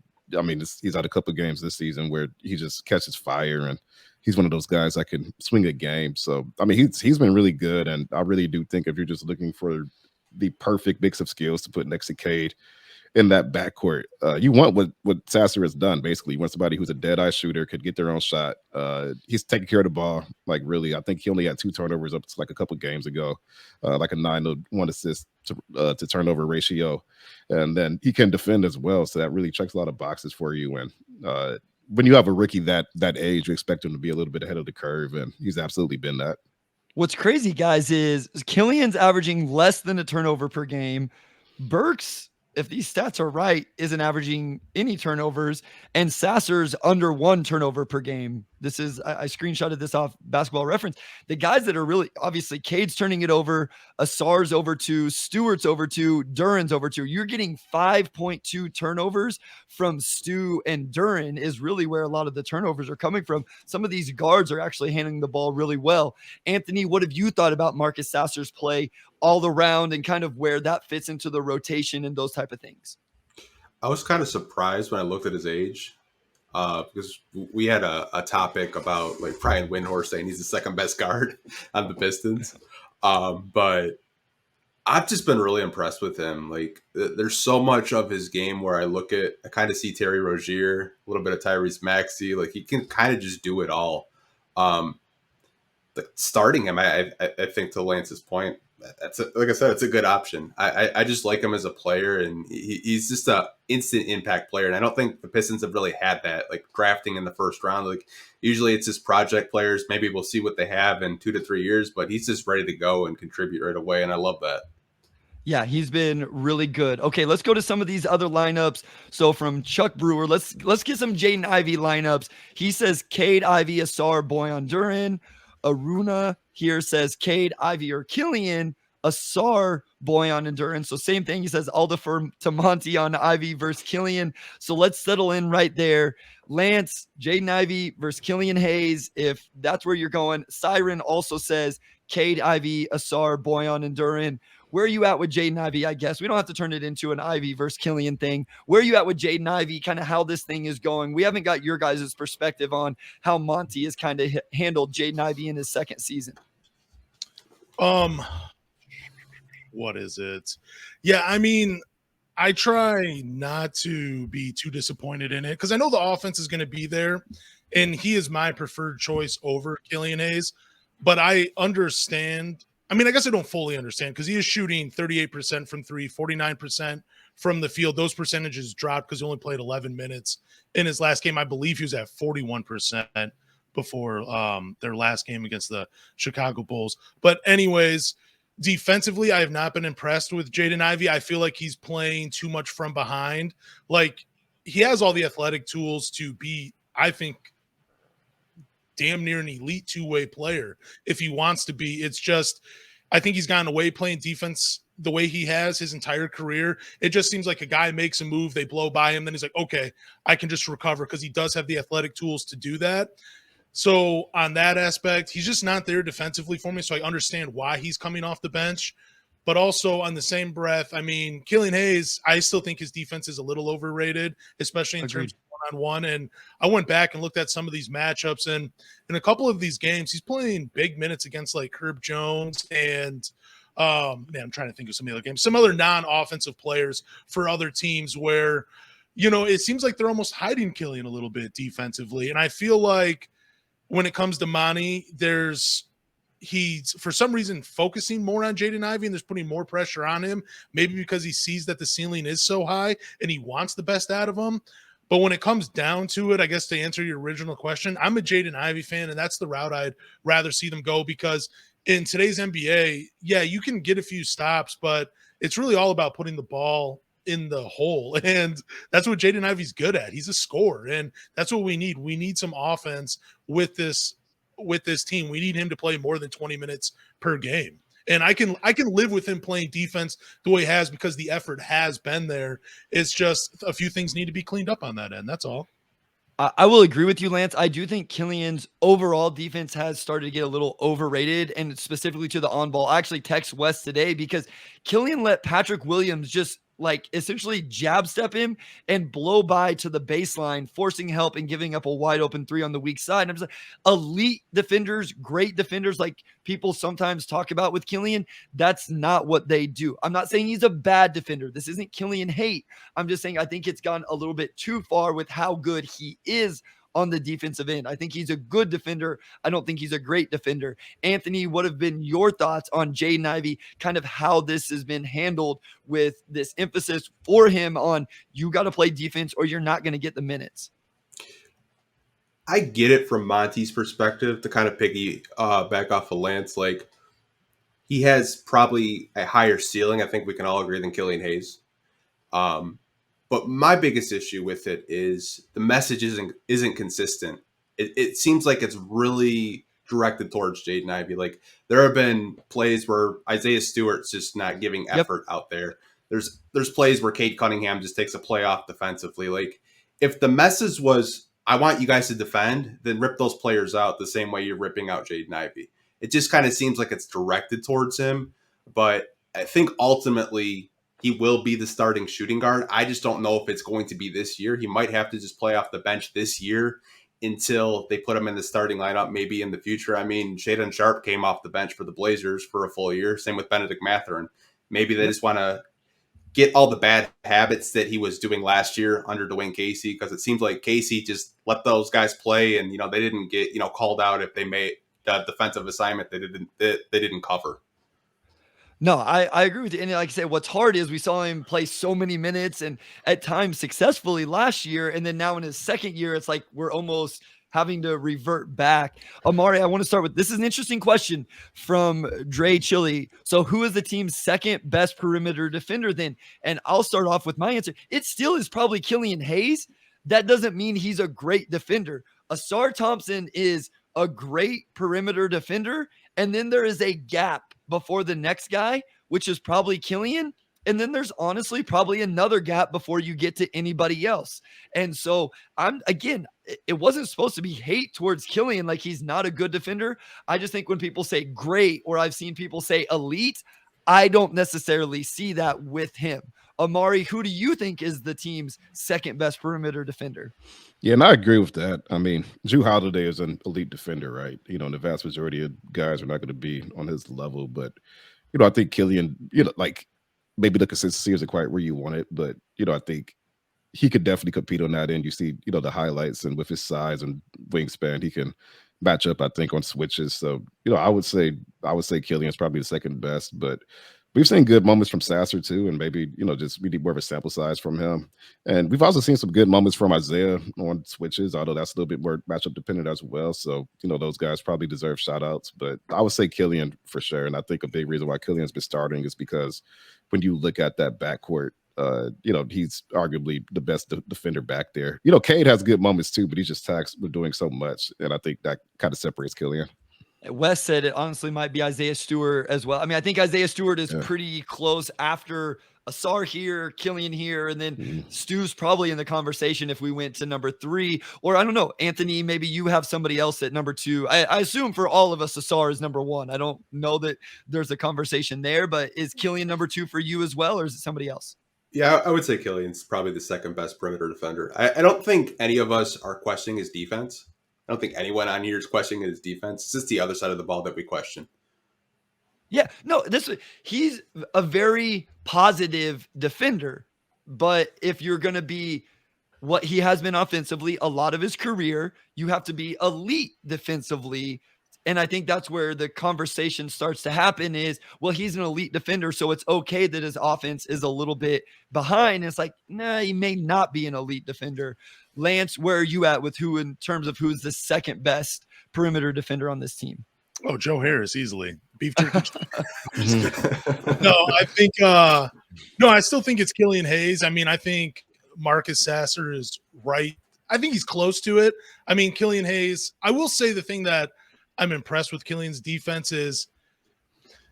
he's had a couple of games this season where he just catches fire, and he's one of those guys that can swing a game. So, he's been really good. And I really do think if you're just looking for the perfect mix of skills to put next to Cade in that backcourt, you want what Sasser has done, basically. You want somebody who's a dead-eye shooter, could get their own shot. He's taking care of the ball. Really, I think he only had 2 turnovers up to like a couple games ago, like a 9-1 assist to turnover ratio. And then he can defend as well. So that really checks a lot of boxes for you. And when you have a rookie that age, you expect him to be a little bit ahead of the curve, and he's absolutely been that. What's crazy, guys, is Killian's averaging less than a turnover per game. Burks, if these stats are right, isn't averaging any turnovers, and Sasser's under 1 turnover per game. This is, I screenshotted this off Basketball Reference. The guys that are really, obviously, Cade's turning it over, Asar's over 2, Stewart's over 2, Duren's over 2. You're getting 5.2 turnovers from Stu and Duren is really where a lot of the turnovers are coming from. Some of these guards are actually handling the ball really well. Anthony, what have you thought about Marcus Sasser's play all around and kind of where that fits into the rotation and those type of things? I was kind of surprised when I looked at his age. Because we had a topic about like Brian Windhorst saying he's the second best guard on the Pistons. But I've just been really impressed with him. Like, there's so much of his game where I kind of see Terry Rozier, a little bit of Tyrese Maxey. Like, he can kind of just do it all. Um, but starting him, I think to Lance's point, like I said, it's a good option. I just like him as a player, and he's just a instant impact player. And I don't think the Pistons have really had that, like drafting in the first round. Like usually it's just project players. Maybe we'll see what they have in 2 to 3 years, but he's just ready to go and contribute right away. And I love that. Yeah, he's been really good. Okay, let's go to some of these other lineups. So from Chuck Brewer, let's get some Jaden Ivey lineups. He says Cade, Ivy, Asar, Boyan Duran. Aruna here says Cade, Ivy, or Killian. Asar, Boyan, and Duran. So same thing. He says I'll defer to Monty on Ivy versus Killian. So let's settle in right there. Lance, Jaden Ivey versus Killian Hayes, if that's where you're going. Siren also says Cade, Ivy, Asar, Boyan, and Duran. Where are you at with Jaden Ivey? I guess we don't have to turn it into an Ivy versus Killian thing. Where are you at with Jaden Ivey? Kind of how this thing is going. We haven't got your guys' perspective on how Monty has kind of handled Jaden Ivey in his second season. What is it? Yeah, I mean, I try not to be too disappointed in it because I know the offense is going to be there, and he is my preferred choice over Killian Hayes. But I understand. I mean, I guess I don't fully understand because he is shooting 38% from three, 49% from the field. Those percentages dropped because he only played 11 minutes in his last game. I believe he was at 41% before their last game against the Chicago Bulls. But anyways, defensively, I have not been impressed with Jaden Ivey. I feel like he's playing too much from behind. Like, he has all the athletic tools to be, I think, damn near an elite two-way player if he wants to be. It's just, I think he's gotten away playing defense the way he has his entire career. It just seems like a guy makes a move, they blow by him, then he's like, okay, I can just recover because he does have the athletic tools to do that. So on that aspect, he's just not there defensively for me. So I understand why he's coming off the bench. But also on the same breath, I mean, Killian Hayes, I still think his defense is a little overrated, especially in terms of one-on-one. And I went back and looked at some of these matchups, and in a couple of these games, he's playing big minutes against like Herb Jones and I'm trying to think of some other games, some other non-offensive players for other teams where, you know, it seems like they're almost hiding Killian a little bit defensively. And I feel like when it comes to Monty, he's for some reason focusing more on Jaden Ivey and there's putting more pressure on him, maybe because he sees that the ceiling is so high and he wants the best out of him. But when it comes down to it, I guess to answer your original question, I'm a Jaden Ivey fan, and that's the route I'd rather see them go because in today's NBA, yeah, you can get a few stops, but it's really all about putting the ball in the hole. And that's what Jaden Ivey's good at. He's a scorer, and that's what we need. We need some offense with this team. We need him to play more than 20 minutes per game. And I can live with him playing defense the way he has because the effort has been there. It's just a few things need to be cleaned up on that end. That's all. I will agree with you, Lance. I do think Killian's overall defense has started to get a little overrated, and specifically to the on-ball. I actually text Wes today because Killian let Patrick Williams just like essentially jab step him and blow by to the baseline, forcing help and giving up a wide open three on the weak side. And I'm just like, elite defenders, great defenders, like people sometimes talk about with Killian. That's not what they do. I'm not saying he's a bad defender. This isn't Killian hate. I'm just saying I think it's gone a little bit too far with how good he is on the defensive end. I think he's a good defender. I don't think he's a great defender. Anthony, what have been your thoughts on Jaden Ivey, kind of how this has been handled with this emphasis for him on you got to play defense or you're not going to get the minutes? I get it from Monty's perspective to kind of piggy back off of Lance. Like, he has probably a higher ceiling, I think we can all agree, than Killian Hayes. But my biggest issue with it is the message isn't consistent. It seems like it's really directed towards Jaden Ivey. Like, there have been plays where Isaiah Stewart's just not giving effort out there. There's plays where Cade Cunningham just takes a play off defensively. Like, if the message was, I want you guys to defend, then rip those players out the same way you're ripping out Jaden Ivey. It just kind of seems like it's directed towards him. But I think ultimately he will be the starting shooting guard. I just don't know if it's going to be this year. He might have to just play off the bench this year until they put him in the starting lineup, maybe in the future. I mean, Shaedon Sharpe came off the bench for the Blazers for a full year. Same with Benedict Mathurin. maybe they just want to get all the bad habits that he was doing last year under Dwayne Casey, because it seems like Casey just let those guys play, and they didn't get called out if they made the defensive assignment they didn't cover. No, I agree with you. And like I said, what's hard is we saw him play so many minutes and at times successfully last year. And then now in his second year, it's like we're almost having to revert back. Amari, I want to start with, this is an interesting question from Dre Chili. So who is the team's second best perimeter defender then? And I'll start off with my answer. It still is probably Killian Hayes. That doesn't mean he's a great defender. Asar Thompson is a great perimeter defender. And then there is a gap before the next guy, which is probably Killian. And then there's honestly probably another gap before you get to anybody else. And so it wasn't supposed to be hate towards Killian, like he's not a good defender. I just think when people say great, or I've seen people say elite, I don't necessarily see that with him. Amari, who do you think is the team's second best perimeter defender? Yeah, and I agree with that. I mean, Jrue Holiday is an elite defender, right? The vast majority of guys are not going to be on his level, but I think Killian, like maybe the consistency isn't quite where you want it, but I think he could definitely compete on that end. You see, the highlights, and with his size and wingspan, he can match up, I think, on switches. So, I would say Killian's probably the second best, but we've seen good moments from Sasser too, and maybe, just we need more of a sample size from him. And we've also seen some good moments from Isaiah on switches, although that's a little bit more matchup dependent as well. So, those guys probably deserve shout outs, but I would say Killian for sure. And I think a big reason why Killian's been starting is because when you look at that backcourt, he's arguably the best defender back there. Cade has good moments too, but he's just taxed with doing so much. And I think that kind of separates Killian. Wes said it honestly might be Isaiah Stewart as well. I mean, I think Isaiah Stewart is pretty close after Asar here, Killian here, and then Stu's probably in the conversation if we went to number 3. Or I don't know, Anthony, maybe you have somebody else at number 2. I assume for all of us, Asar is number 1. I don't know that there's a conversation there, but is Killian number 2 for you as well, or is it somebody else? Yeah, I would say Killian's probably the second best perimeter defender. I don't think any of us are questioning his defense. I don't think anyone on here is questioning his defense. It's just the other side of the ball that we question. Yeah, no, he's a very positive defender, but if you're going to be what he has been offensively a lot of his career, you have to be elite defensively. And I think that's where the conversation starts to happen is, well, he's an elite defender, so it's okay that his offense is a little bit behind. And it's like, nah, he may not be an elite defender. Lance, where are you at with who in terms of who's the second best perimeter defender on this team? Oh, Joe Harris, easily. Beef jerky. No, I think I still think it's Killian Hayes. I mean, I think Marcus Sasser is right. I think he's close to it. I mean, Killian Hayes, I will say the thing that I'm impressed with Killian's defense is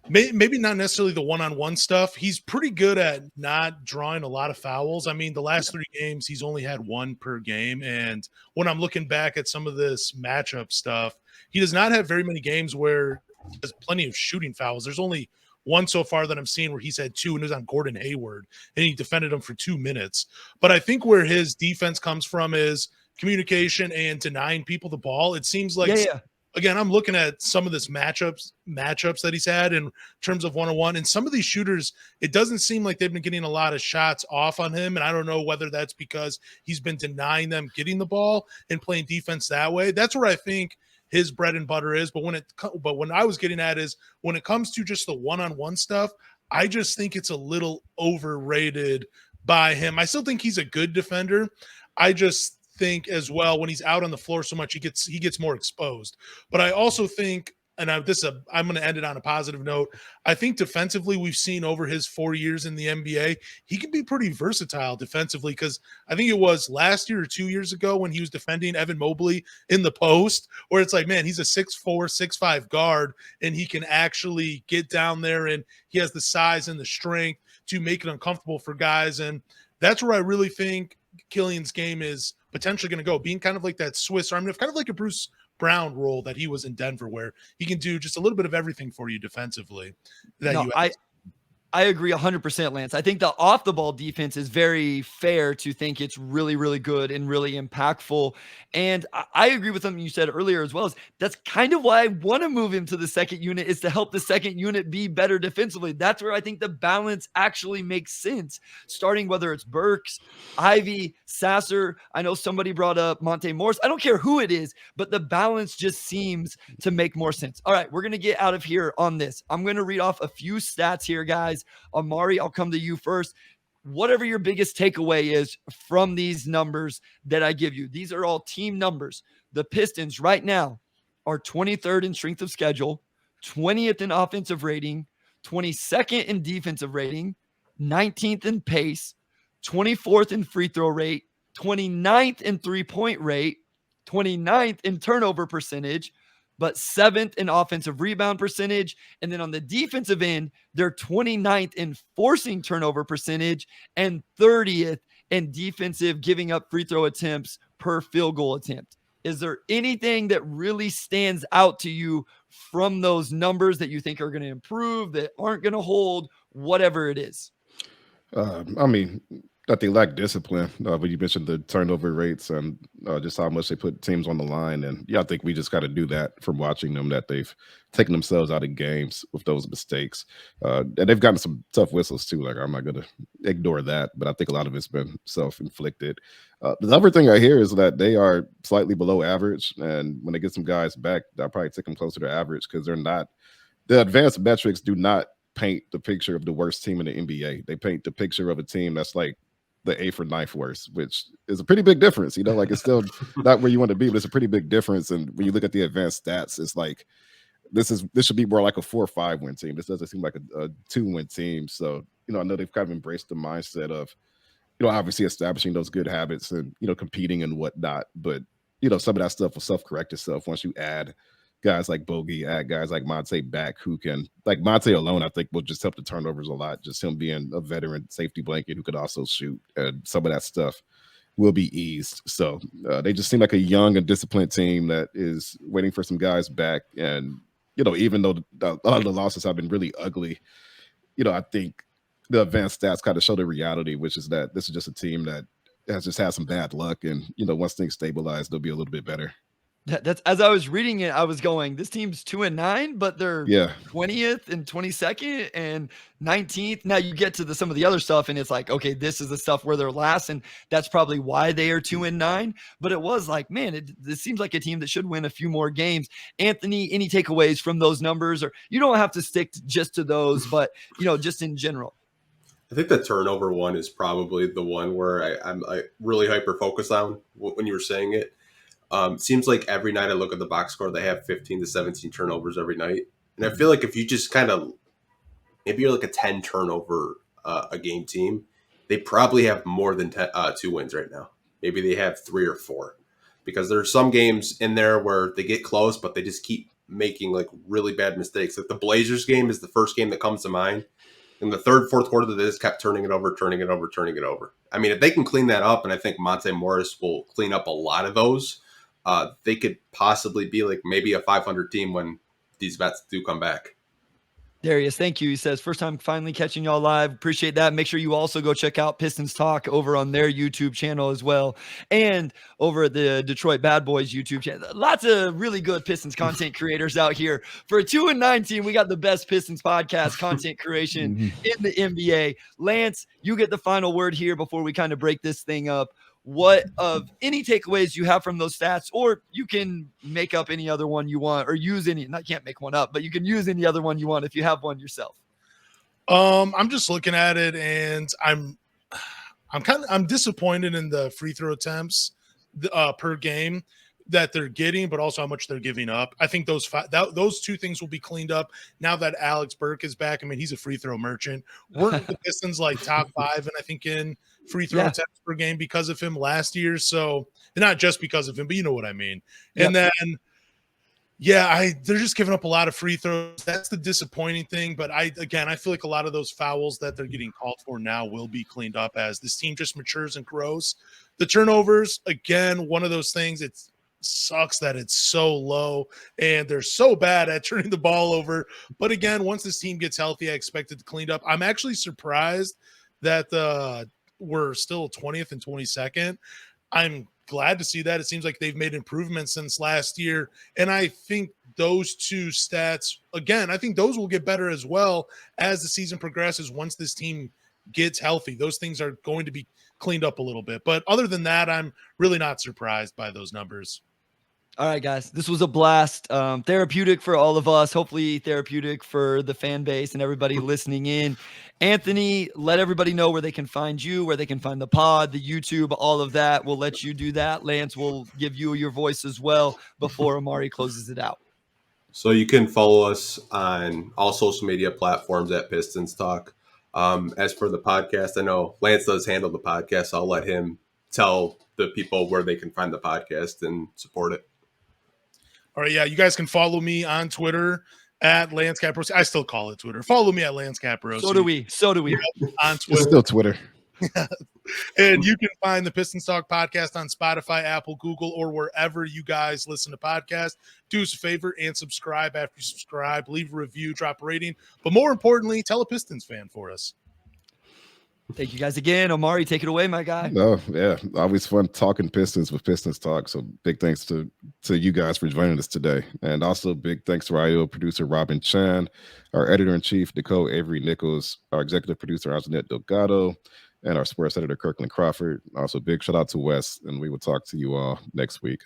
maybe not necessarily the one-on-one stuff. He's pretty good at not drawing a lot of fouls. I mean, the last 3 games, he's only had 1 per game. And when I'm looking back at some of this matchup stuff, he does not have very many games where there's plenty of shooting fouls. There's only 1 so far that I'm seeing where he's had 2, and it was on Gordon Hayward, and he defended him for 2 minutes. But I think where his defense comes from is communication and denying people the ball. It seems like again, I'm looking at some of this matchups that he's had in terms of one-on-one, and some of these shooters, it doesn't seem like they've been getting a lot of shots off on him. And I don't know whether that's because he's been denying them getting the ball and playing defense that way. That's where I think his bread and butter is. But when I was getting at is when it comes to just the one-on-one stuff, I just think it's a little overrated by him. I still think he's a good defender. I just think as well when he's out on the floor so much, he gets more exposed. But I also think, and I'm going to end it on a positive note, I think defensively we've seen over his 4 years in the NBA, he can be pretty versatile defensively, because I think it was last year or 2 years ago when he was defending Evan Mobley in the post, where it's like, man, he's a 6'4", 6'5" guard, and he can actually get down there, and he has the size and the strength to make it uncomfortable for guys. And that's where I really think Killian's game is potentially going to go, being kind of like that Swiss Army, kind of like a Bruce Brown role that he was in Denver, where he can do just a little bit of everything for you defensively. I agree 100%, Lance. I think the off the ball defense is very fair to think it's really, really good and really impactful. And I agree with something you said earlier as well. As that's kind of why I want to move him to the second unit, is to help the second unit be better defensively. That's where I think the balance actually makes sense. Starting whether it's Burks, Ivy, Sasser. I know somebody brought up Monte Morris. I don't care who it is, but the balance just seems to make more sense. All right, we're going to get out of here on this. I'm going to read off a few stats here, guys. Amari, I'll come to you first. Whatever your biggest takeaway is from these numbers that I give you, these are all team numbers. The Pistons right now are 23rd in strength of schedule, 20th in offensive rating, 22nd in defensive rating, 19th in pace, 24th in free throw rate, 29th in three-point rate, 29th in turnover percentage, but 7th in offensive rebound percentage. And then on the defensive end, they're 29th in forcing turnover percentage and 30th in defensive giving up free throw attempts per field goal attempt. Is there anything that really stands out to you from those numbers that you think are going to improve, that aren't going to hold, whatever it is? I mean, that they lack discipline. But you mentioned the turnover rates and just how much they put teams on the line. And yeah, I think we just got to do that from watching them, that they've taken themselves out of games with those mistakes. And they've gotten some tough whistles too. Like, I'm not going to ignore that, but I think a lot of it's been self-inflicted. The other thing I hear is that they are slightly below average. And when they get some guys back, they'll probably take them closer to average, because the advanced metrics do not paint the picture of the worst team in the NBA. They paint the picture of a team that's like the 8th or 9th worst, which is a pretty big difference. Like, it's still not where you want to be, but it's a pretty big difference. And when you look at the advanced stats, it's like this should be more like a 4 or 5 win team. This doesn't seem like a 2-win team. So, I know they've kind of embraced the mindset of, obviously establishing those good habits and, competing and whatnot. But, some of that stuff will self-correct itself once you add guys like Bogey, add guys like Monte back, who can, like Monte alone, I think will just help the turnovers a lot. Just him being a veteran safety blanket who could also shoot, and some of that stuff will be eased. So they just seem like a young and disciplined team that is waiting for some guys back. And, even though a lot of the losses have been really ugly, I think the advanced stats kind of show the reality, which is that this is just a team that has just had some bad luck. And, once things stabilize, they'll be a little bit better. That's, as I was reading it, I was going, this team's 2-9, but they're 20th and 22nd and 19th. Now you get to some of the other stuff, and it's like, okay, this is the stuff where they're last, and that's probably why they are 2-9. But it was like, man, this seems like a team that should win a few more games. Anthony, any takeaways from those numbers? Or you don't have to stick just to those, but just in general. I think the turnover one is probably the one where I'm really hyper focused on when you were saying it. Seems like every night I look at the box score, they have 15 to 17 turnovers every night. And I feel like if you just kind of, maybe you're like a 10 turnover a game team, they probably have more than 2 wins right now. Maybe they have 3 or 4, because there's some games in there where they get close, but they just keep making like really bad mistakes. Like the Blazers game is the first game that comes to mind. In the third, fourth quarter, they just kept turning it over. I mean, if they can clean that up, and I think Monte Morris will clean up a lot of those, they could possibly be like maybe a 500 team when these vets do come back. Darius, thank you. He says, first time finally catching y'all live. Appreciate that. Make sure you also go check out Pistons Talk over on their YouTube channel as well, and over at the Detroit Bad Boys YouTube channel. Lots of really good Pistons content creators out here. For a 2-9 team, we got the best Pistons podcast content creation in the NBA. Lance, you get the final word here before we kind of break this thing up. What of any takeaways you have from those stats, or you can make up any other one you want, or use any, I can't make one up, but you can use any other one you want if you have one yourself. I'm just looking at it, and I'm disappointed in the free throw attempts per game that they're getting, but also how much they're giving up. I think those 2 things will be cleaned up now that Alex Burke is back. I mean, he's a free throw merchant. Weren't the Pistons like top 5, and I think in free throw attempts per game because of him last year? So not just because of him, but you know what I mean. Yep. And then, they're just giving up a lot of free throws. That's the disappointing thing. But I feel like a lot of those fouls that they're getting called for now will be cleaned up as this team just matures and grows. The turnovers, again, one of those things. sucks that it's so low and they're so bad at turning the ball over. But again, once this team gets healthy, I expect it to clean up. I'm actually surprised that we're still 20th and 22nd. I'm glad to see that. It seems like they've made improvements since last year. And I think those two stats, again, I think those will get better as well as the season progresses. Once this team gets healthy, those things are going to be cleaned up a little bit. But other than that, I'm really not surprised by those numbers. All right, guys, this was a blast. Therapeutic for all of us, hopefully therapeutic for the fan base and everybody listening in. Anthony, let everybody know where they can find you, where they can find the pod, the YouTube, all of that. We'll let you do that. Lance will give you your voice as well before Amari closes it out. So you can follow us on all social media platforms at Pistons Talk. As for the podcast, I know Lance does handle the podcast. So I'll let him tell the people where they can find the podcast and support it. All right, yeah, you guys can follow me on Twitter at Lance Caprosi. I still call it Twitter. Follow me at Lance Caprosi. So do we. On It's Twitter. still Twitter. And you can find the Pistons Talk podcast on Spotify, Apple, Google, or wherever you guys listen to podcasts. Do us a favor and subscribe. After you subscribe, leave a review, drop a rating. But more importantly, tell a Pistons fan for us. Thank you guys again. Omari, take it away, my guy. Oh, yeah. Always fun talking Pistons with Pistons Talk. So big thanks to you guys for joining us today. And also big thanks to our IO producer, Robin Chan, our editor-in-chief, Nicole Avery Nichols, our executive producer, Anjanette Delgado, and our sports editor, Kirkland Crawford. Also big shout out to Wes, and we will talk to you all next week.